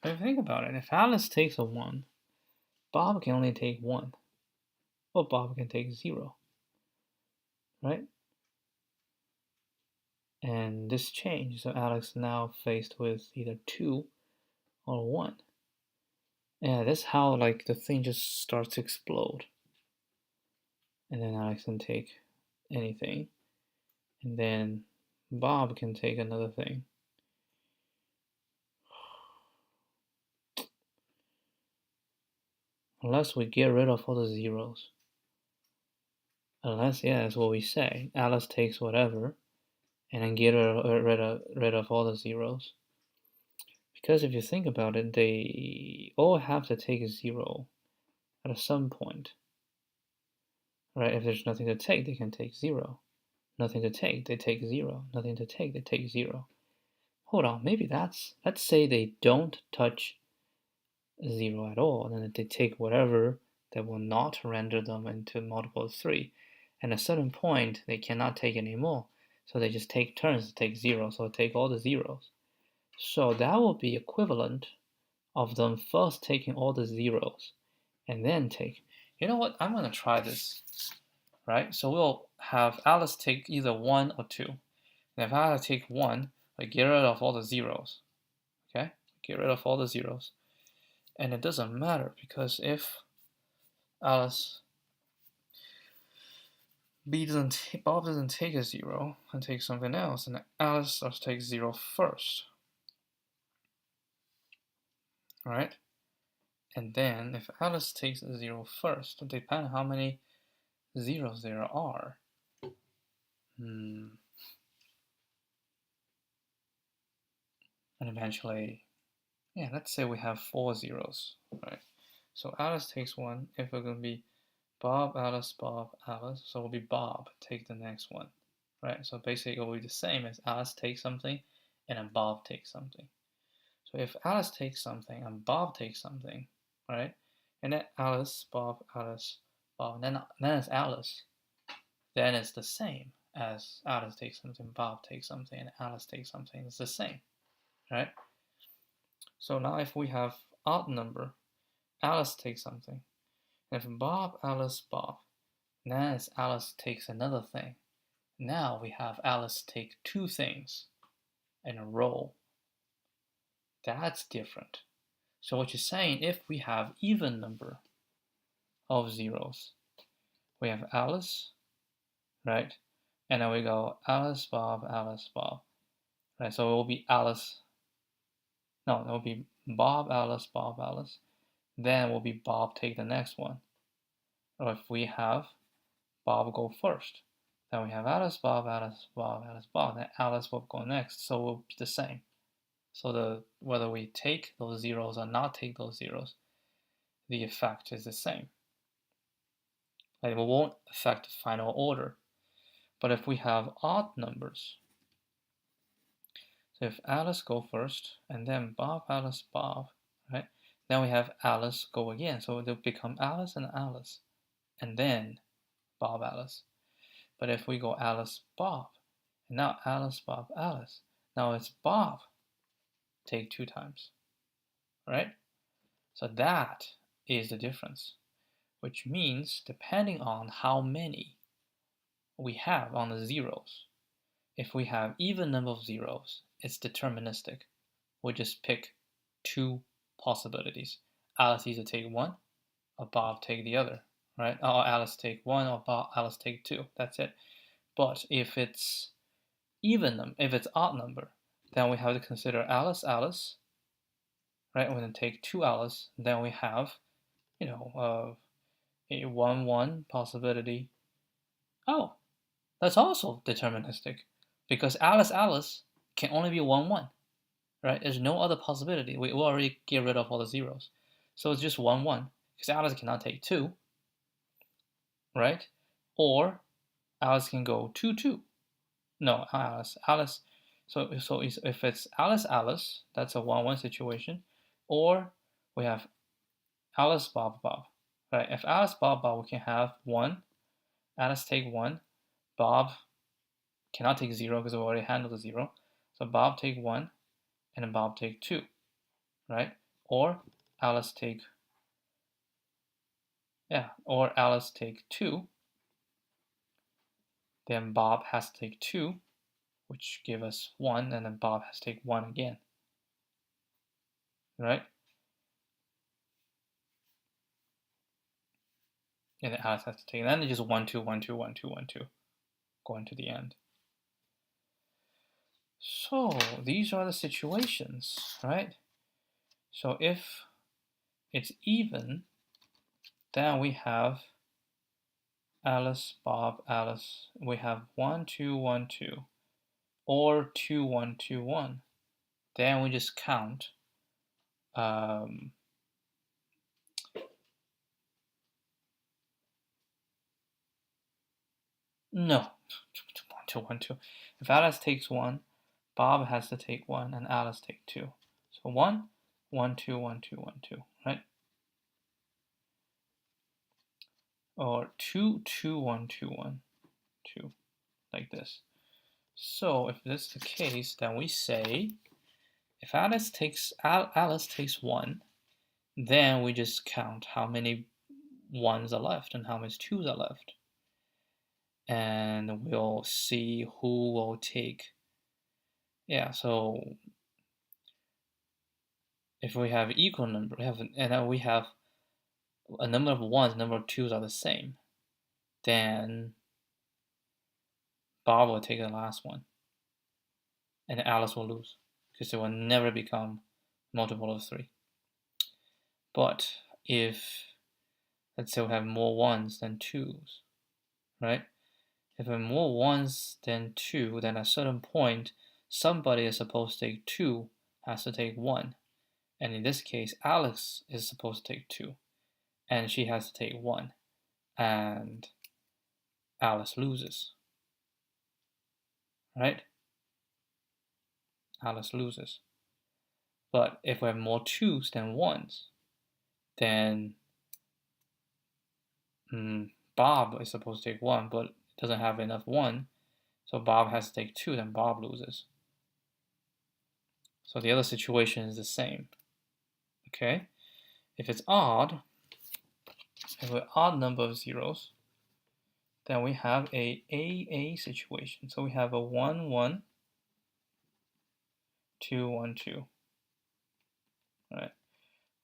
If you think about it, if Alice takes a 1, Bob can only take 1. Well, Bob can take 0, right? And this changed, so Alex now faced with either 2 or 1. Yeah, that's how like the thing just starts to explode. And then Alex can take anything. And then Bob can take another thing. Unless we get rid of all the zeros. Unless, yeah, that's what we say. Alice takes whatever, and then get rid of all the zeros. Because if you think about it, they all have to take a 0 at some point. Right? If there's nothing to take, they can take 0. Nothing to take, they take 0. Nothing to take, they take 0. Hold on, maybe let's say they don't touch 0 at all, and then they take whatever that will not render them into multiple of 3. And at a certain point, they cannot take any more. So they just take turns to take 0, so take all the zeros. So that will be equivalent of them first taking all the zeros and then take. You know what? I'm going to try this, right? So we'll have Alice take either 1 or 2. And if Alice take 1, we get rid of all the zeros. Okay? Get rid of all the zeros. And it doesn't matter because if Alice Bob doesn't take a 0 and take something else, and Alice starts to take 0 first. Right? And then if Alice takes a 0 first, depending on how many zeros there are. And eventually, yeah, let's say we have 4 zeros, right? So Alice takes 1. If we're going to be Bob, Alice, so it will be Bob take the next one, right? So basically it will be the same as Alice takes something and then Bob takes something. So if Alice takes something and Bob takes something, right? And then Alice, Bob, then it's Alice. Then it's the same as Alice takes something, Bob takes something, and Alice takes something. It's the same, right? So now if we have odd number, Alice takes something. If Bob, Alice, Bob, then it's Alice takes another thing. Now we have Alice take 2 things in a row. That's different. So what you're saying, if we have even number of zeros, we have Alice, right? And then we go Alice, Bob, right? So it will be Alice. No, it will be Bob, Alice. Then it will be Bob take the next one. Or if we have Bob go first, then we have Alice, Bob, then Alice will go next. So it will be the same. So whether we take those zeros or not take those zeros, the effect is the same. Like it won't affect the final order. But if we have odd numbers, so if Alice go first and then Bob, Alice, Bob, right? Then we have Alice go again. So they'll become Alice and then Bob, Alice. But if we go Alice, Bob, and now Alice, Bob, Alice, now it's Bob take 2 times, right? So that is the difference, which means depending on how many we have on the zeros, if we have even number of zeros, it's deterministic. We just pick 2 possibilities. Alice either take 1 or Bob take the other, right? Or Alice take 1 or Alice take 2. That's it. But if it's if it's odd number, then we have to consider Alice, right? And then take 2 Alice, then we have, a 1-1 possibility. Oh, that's also deterministic because Alice can only be 1-1, right? There's no other possibility. We already get rid of all the zeros. So it's just 1-1 because Alice cannot take 2, right? Or Alice can go 2-2. No, Alice. So if it's Alice, that's a 1-1 situation. Or we have Alice, Bob, right? If Alice, Bob, we can have 1. Alice take 1. Bob cannot take 0 because we already handled the 0. So Bob take 1 and then Bob take 2, right? or Alice take, or Alice take 2, then Bob has to take 2, which give us 1, and then Bob has to take 1 again, right? And then Alice has to take, and then it's just 1, 2, 1, 2, 1, 2, 1, 2, going to the end. So these are the situations, right? So if it's even, then we have Alice, Bob, Alice. We have 1, 2, 1, 2, or 2, 1, 2, 1. Then we just count. No, 1, 2, 1, 2. If Alice takes 1, Bob has to take 1, and Alice take 2. So 1, 1, 2, 1, 2, 1, 2, right? Or 2, 2, 1, 2, 1, 2, like this. So if this is the case, then we say if Alice takes 1, then we just count how many 1s are left and how many 2s are left. And we'll see who will take. Yeah, so if we have equal number, and then we have a number of 1s, number of 2s are the same, then Bob will take the last one, and Alice will lose, because it will never become multiple of 3. But if, let's say we have more 1s than 2s, right? If we have more 1s than 2, then at a certain point, somebody is supposed to take 2, has to take 1. And in this case, Alex is supposed to take 2, and she has to take 1. And Alice loses, right? Alice loses. But if we have more 2s than 1s, then Bob is supposed to take 1, but doesn't have enough 1, so Bob has to take 2, then Bob loses. So the other situation is the same. Okay? If it's odd, if we have odd number of zeros, then we have a AA situation. So we have a 1, 1, 2, 1, 2. Right?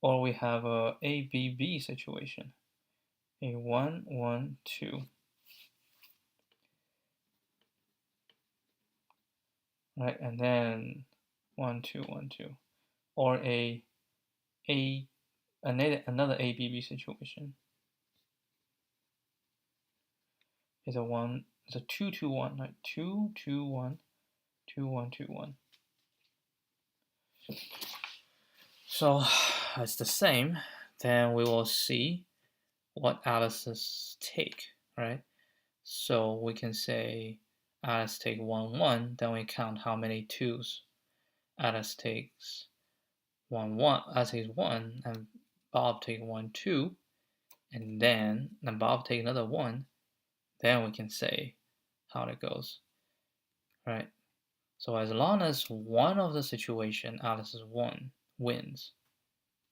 Or we have a ABB situation. A 1, 1, 2. Right? And then 1, 2, 1, 2. Or another ABB situation. It's a 2, 2, 1, right? 2, 2, 1, 2, 1, 2, 1. So it's the same. Then we will see what Alice's take, right? So we can say Alice take 1, 1, then we count how many 2s. Alice takes 1, 1, Alice takes 1, and Bob take 1, 2, and then Bob take another 1, then we can say how it goes, right? So as long as one of the situation Alice's wins,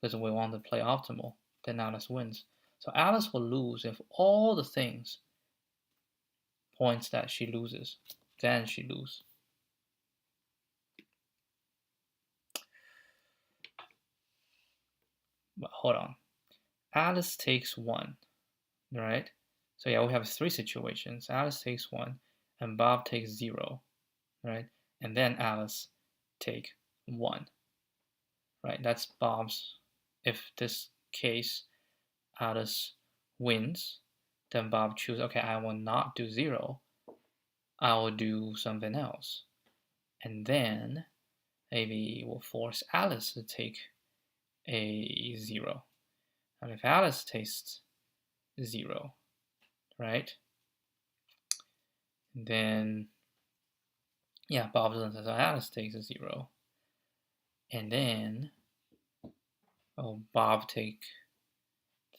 because we want to play optimal, then Alice wins. So Alice will lose if all the things points that she loses, then she loses. But hold on. Alice takes 1, right? So yeah, we have 3 situations. Alice takes 1, and Bob takes 0, right? And then Alice take 1, right? That's Bob's. If this case Alice wins, then Bob chooses, okay, I will not do 0. I will do something else. And then maybe we'll force Alice to take a 0. And if Alice takes 0, right? Then, yeah, Bob doesn't, so Alice takes a 0. And then, Bob take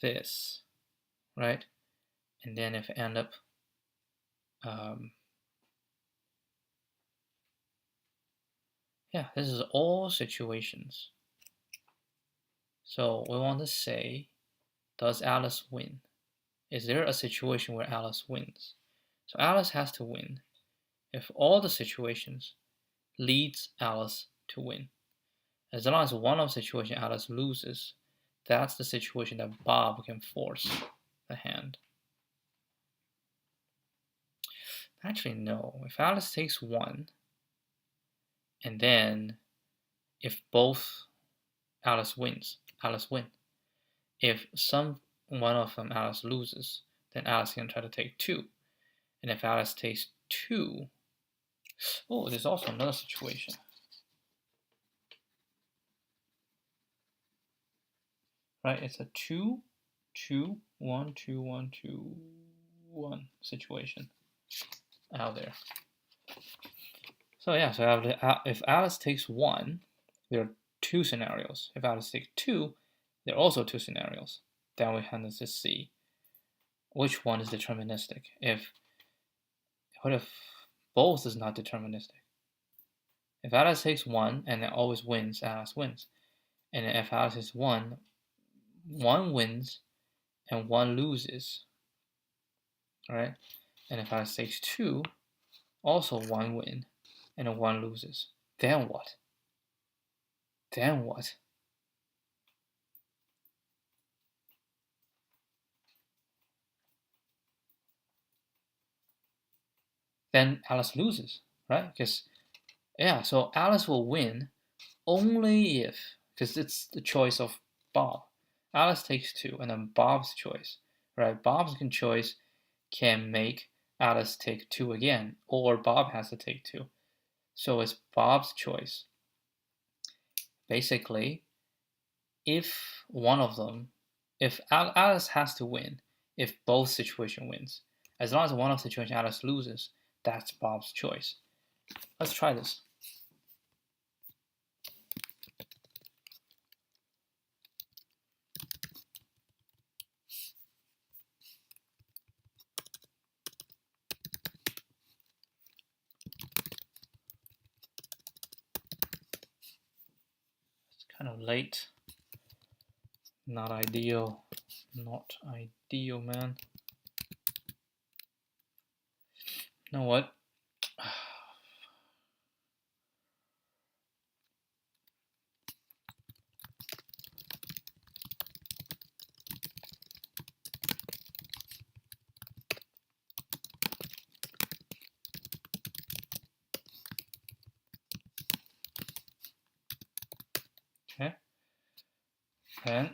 this, right? And then if I end up, yeah, this is all situations. So we want to say, does Alice win? Is there a situation where Alice wins? So Alice has to win if all the situations leads Alice to win. As long as one of the situations Alice loses, that's the situation that Bob can force the hand. Actually, no. If Alice takes one, and then if both Alice wins, Alice win. If one of them Alice loses, then Alice can try to take two. And if Alice takes two, oh, there's also another situation. Right, it's a 2, 2, 1, 2, 1, 2, 1 situation out there. So yeah, so if Alice takes 1, there are 2 scenarios. If Alice takes 2, there are also 2 scenarios. Then we have to see which one is deterministic. What if both is not deterministic? If Alice takes 1 and it always wins, Alice wins. And if Alice takes 1, 1 wins and 1 loses. Alright? And if Alice takes 2, also 1 win and 1 loses. Then what? Then what? Then Alice loses, right? Because, yeah, so Alice will win only if, because it's the choice of Bob. Alice takes 2, and then Bob's choice, right? Bob's choice can make Alice take 2 again, or Bob has to take 2. So it's Bob's choice. Basically, if one of them, if Alice has to win, if both situation wins, as long as one of the situation Alice loses, that's Bob's choice. Let's try this. It's kind of late. Not ideal. Not ideal, man. You know what? Okay. Then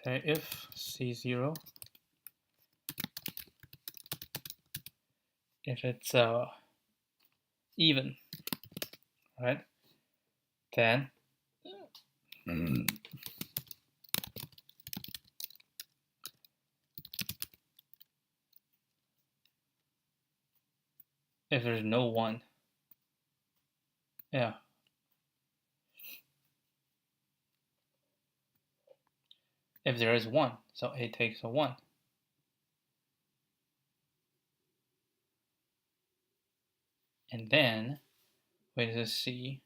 say if C0, if it's even, right? Then if there's no 1, yeah. If there is 1, so A takes a 1. And then we need to see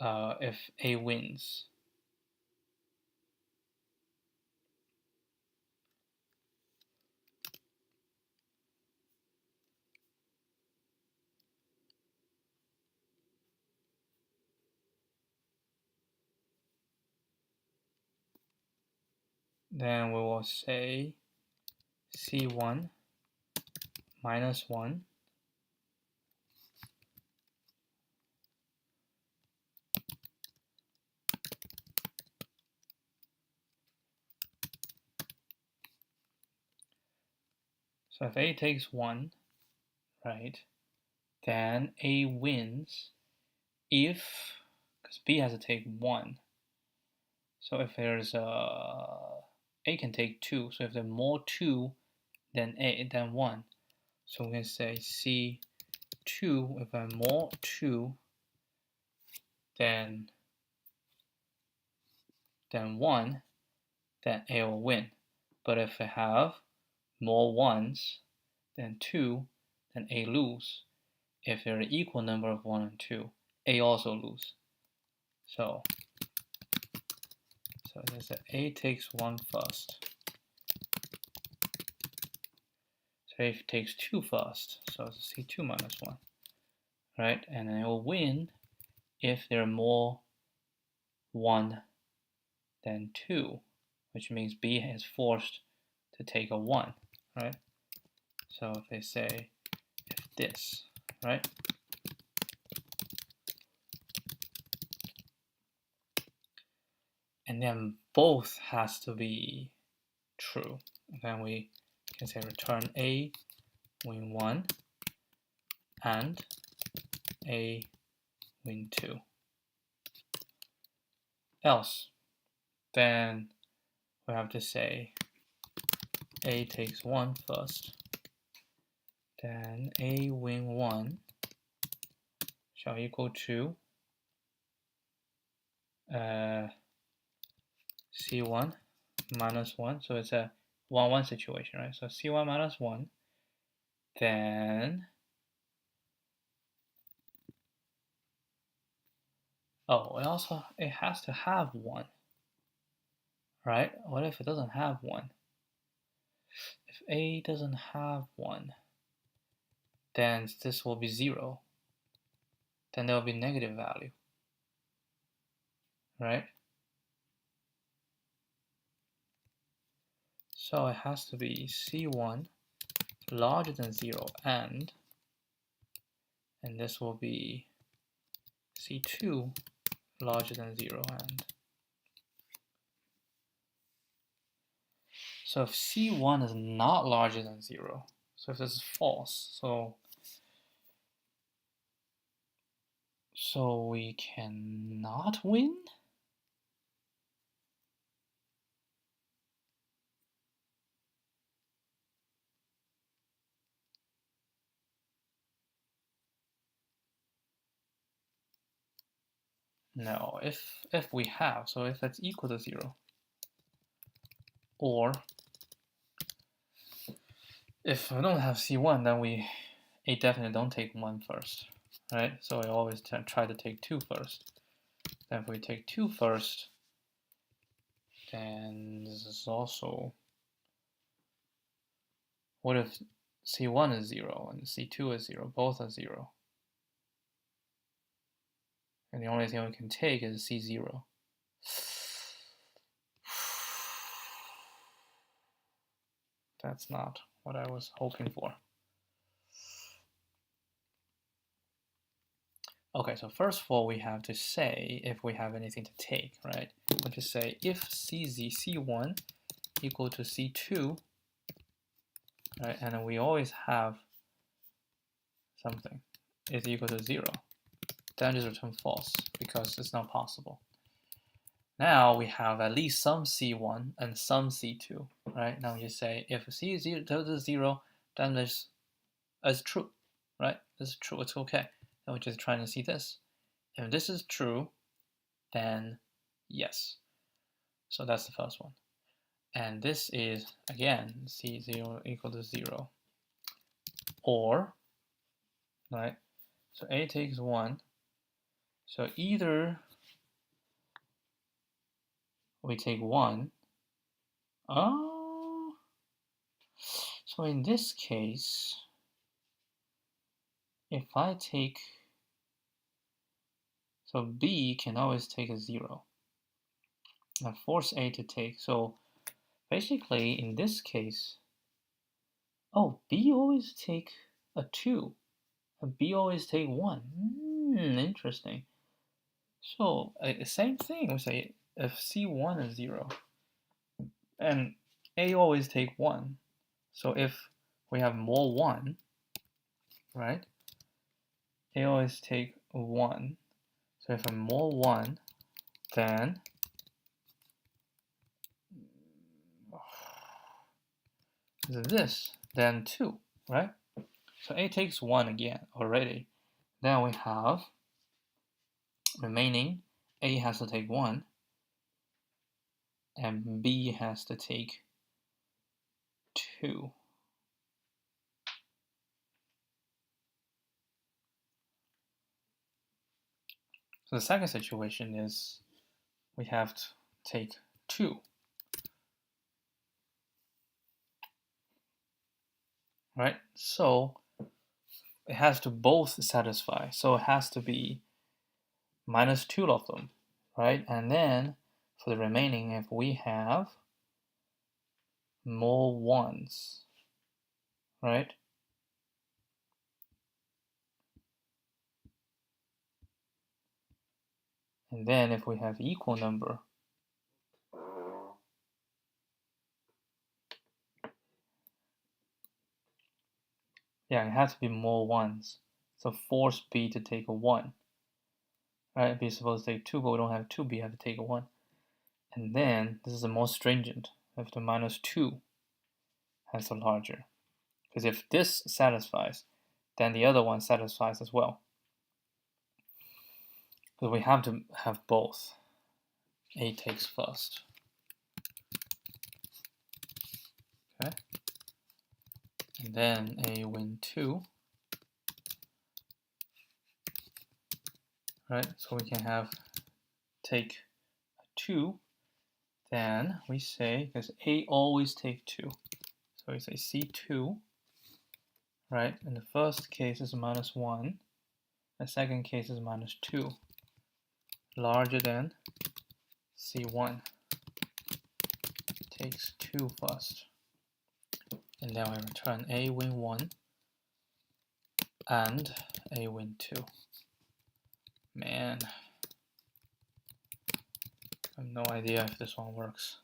if A wins. Then we will say C1 minus 1 So if A takes 1, right, then A wins if, because B has to take 1. So if there's A can take 2. So if there's more 2 than 1, so we can say C2, if I more 2 than 1, then A will win. But if I have more 1s than 2, then A lose. If there are equal number of 1 and 2, A also lose. So So it says A takes 1 first. So A takes 2 first. So it's C2 minus 1. Right? And then it will win if there are more 1 than 2, which means B is forced to take a 1. Right? So if they say if this, right? And then both has to be true. Then we can say return A win 1 and A win 2. Else, then we have to say A takes 1 first, then A win 1 shall equal to C1 minus 1. So it's a 1-1 situation, right? So C1 minus 1, then it has to have 1, right? What if it doesn't have 1? If A doesn't have 1, then this will be 0. Then there will be negative value, right? So it has to be C1 larger than 0 and this will be C2 larger than 0 and. So if C1 is not larger than 0, so if this is false, so we cannot win? No, if we have, so if it's equal to 0, or if we don't have C1, then we definitely don't take 1 first, right? So I always try to take 2 first. Then if we take 2 first, then this is also, what if C1 is 0 and C2 is 0, both are 0? And the only thing we can take is C0. That's not what I was hoping for. Okay, so first of all, we have to say if we have anything to take, right? We just say if C1 equal to C2, right? And then we always have something is equal to 0. Then just return false because it's not possible. Now we have at least some C1 and some C2, right? Now we just say if C is equal to 0, then this is true, right? This is true, it's okay. Then we're just trying to see this. If this is true, then yes. So that's the first one. And this is, again, C0 equal to 0. Or, right? So A takes 1. So either we take 1. Oh. So in this case, if I take, so B can always take a 0. I force A to take, so basically in this case, oh, B always take a 2. And B always take 1. Interesting. So same thing, we say if C1 is 0, and A always take 1. So if we have more 1, right? A always take 1. So if I'm more 1, then this, then 2, right? So A takes 1 again already. Then we have remaining, A has to take 1, and B has to take 2. So the second situation is we have to take 2. Right? So it has to both satisfy. So it has to be minus 2 of them, right? And then for the remaining, if we have more ones, right? And then if we have equal number, yeah, it has to be more ones. So force B to take a 1. Right? B is supposed to take 2, but we don't have 2, B have to take a 1. And then, this is the most stringent, if the minus 2 has the larger. Because if this satisfies, then the other one satisfies as well. So we have to have both. A takes first. Okay. And then A win 2. Right? So we can have take 2. Then we say, because A always take 2. So we say C2, right? In the first case is minus 1. The second case is minus 2. Larger than C1. Takes 2 first. And then we return A win 1 and A win 2. Man, I have no idea if this one works.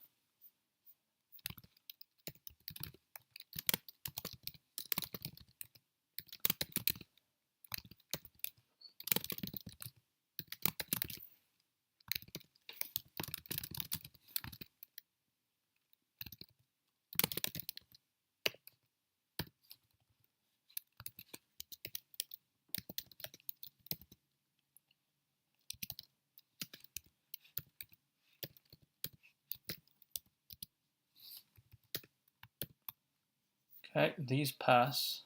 Okay, these pass.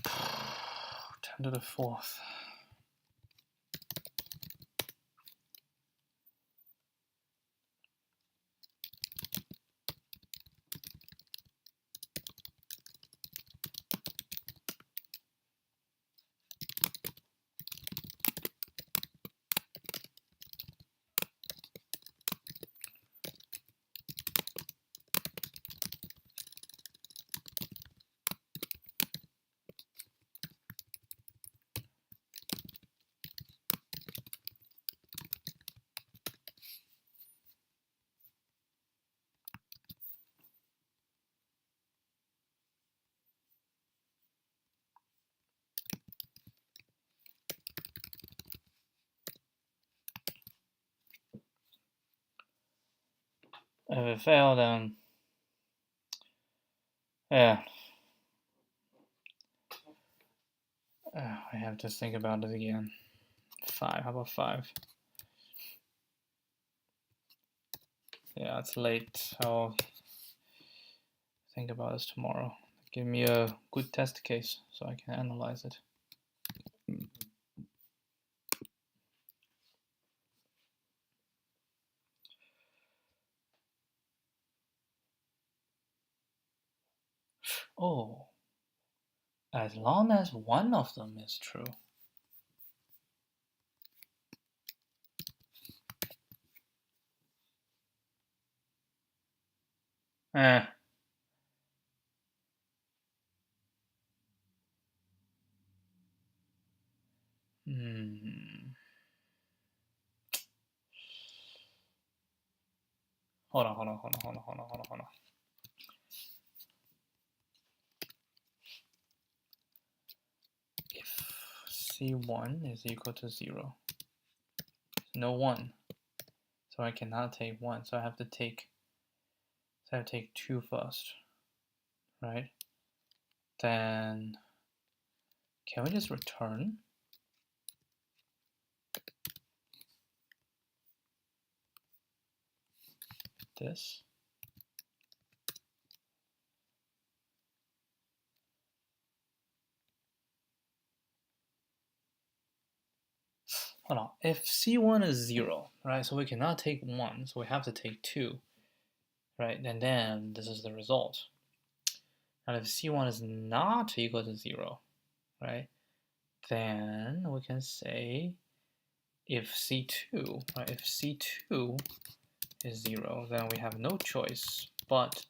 Ten to the fourth. If it failed, then yeah, I have to think about it again. 5. How about 5? Yeah, it's late. I'll think about this tomorrow. Give me a good test case so I can analyze it. Oh, as long as one of them is true. Eh. Hold on. If C1 is equal to 0, no 1. So I cannot take 1. So I have to take 2 first. Right? Then can we just return this? hold on, if C1 is 0, right, so we cannot take 1, so we have to take 2, right, and then this is the result. And if C1 is not equal to 0, right, then we can say if C2, right, if C2 is 0, then we have no choice but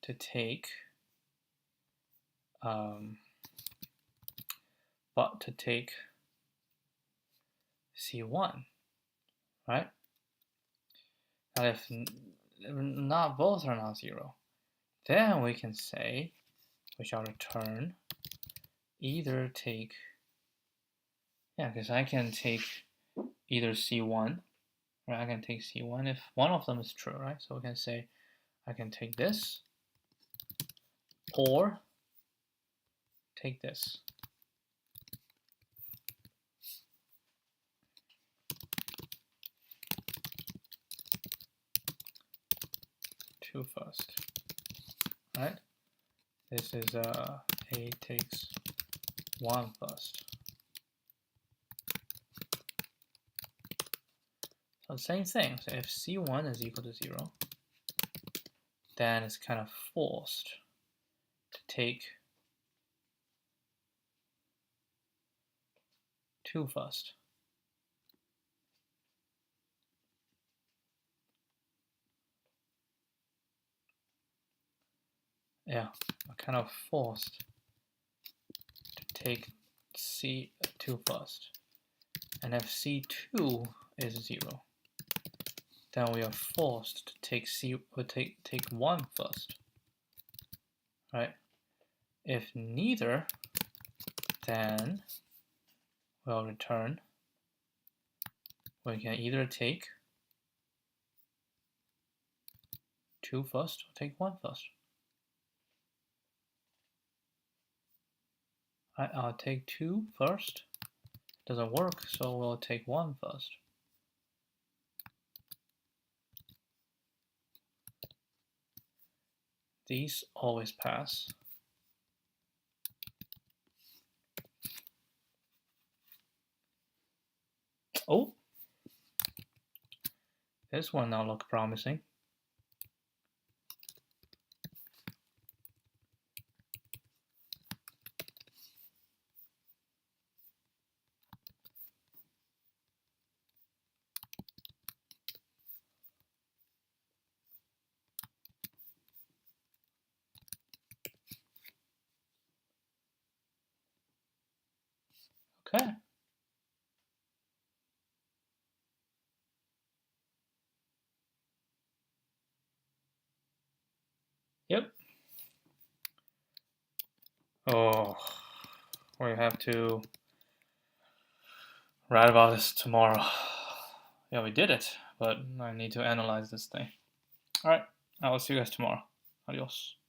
to take C1, right? And if not both are not 0, then we can say we shall return either take, because I can take either C1, right? I can take C1 if one of them is true, right? So we can say I can take this or take this. Two first, right? This is A takes 1 first. So same thing. So if C1 is equal to 0, then it's kind of forced to take 2 first. Yeah, I'm kind of forced to take C2 first. And if C2 is 0, then we are forced to take take 1 first, right? If neither, then we'll return. We can either take 2 first or take 1 first. I'll take 2 first. Doesn't work, so we'll take 1 first. These always pass. Oh, this one now looks promising. Okay. Yep. Oh, we have to write about this tomorrow. Yeah, we did it, but I need to analyze this thing. All right, I will see you guys tomorrow. Adios.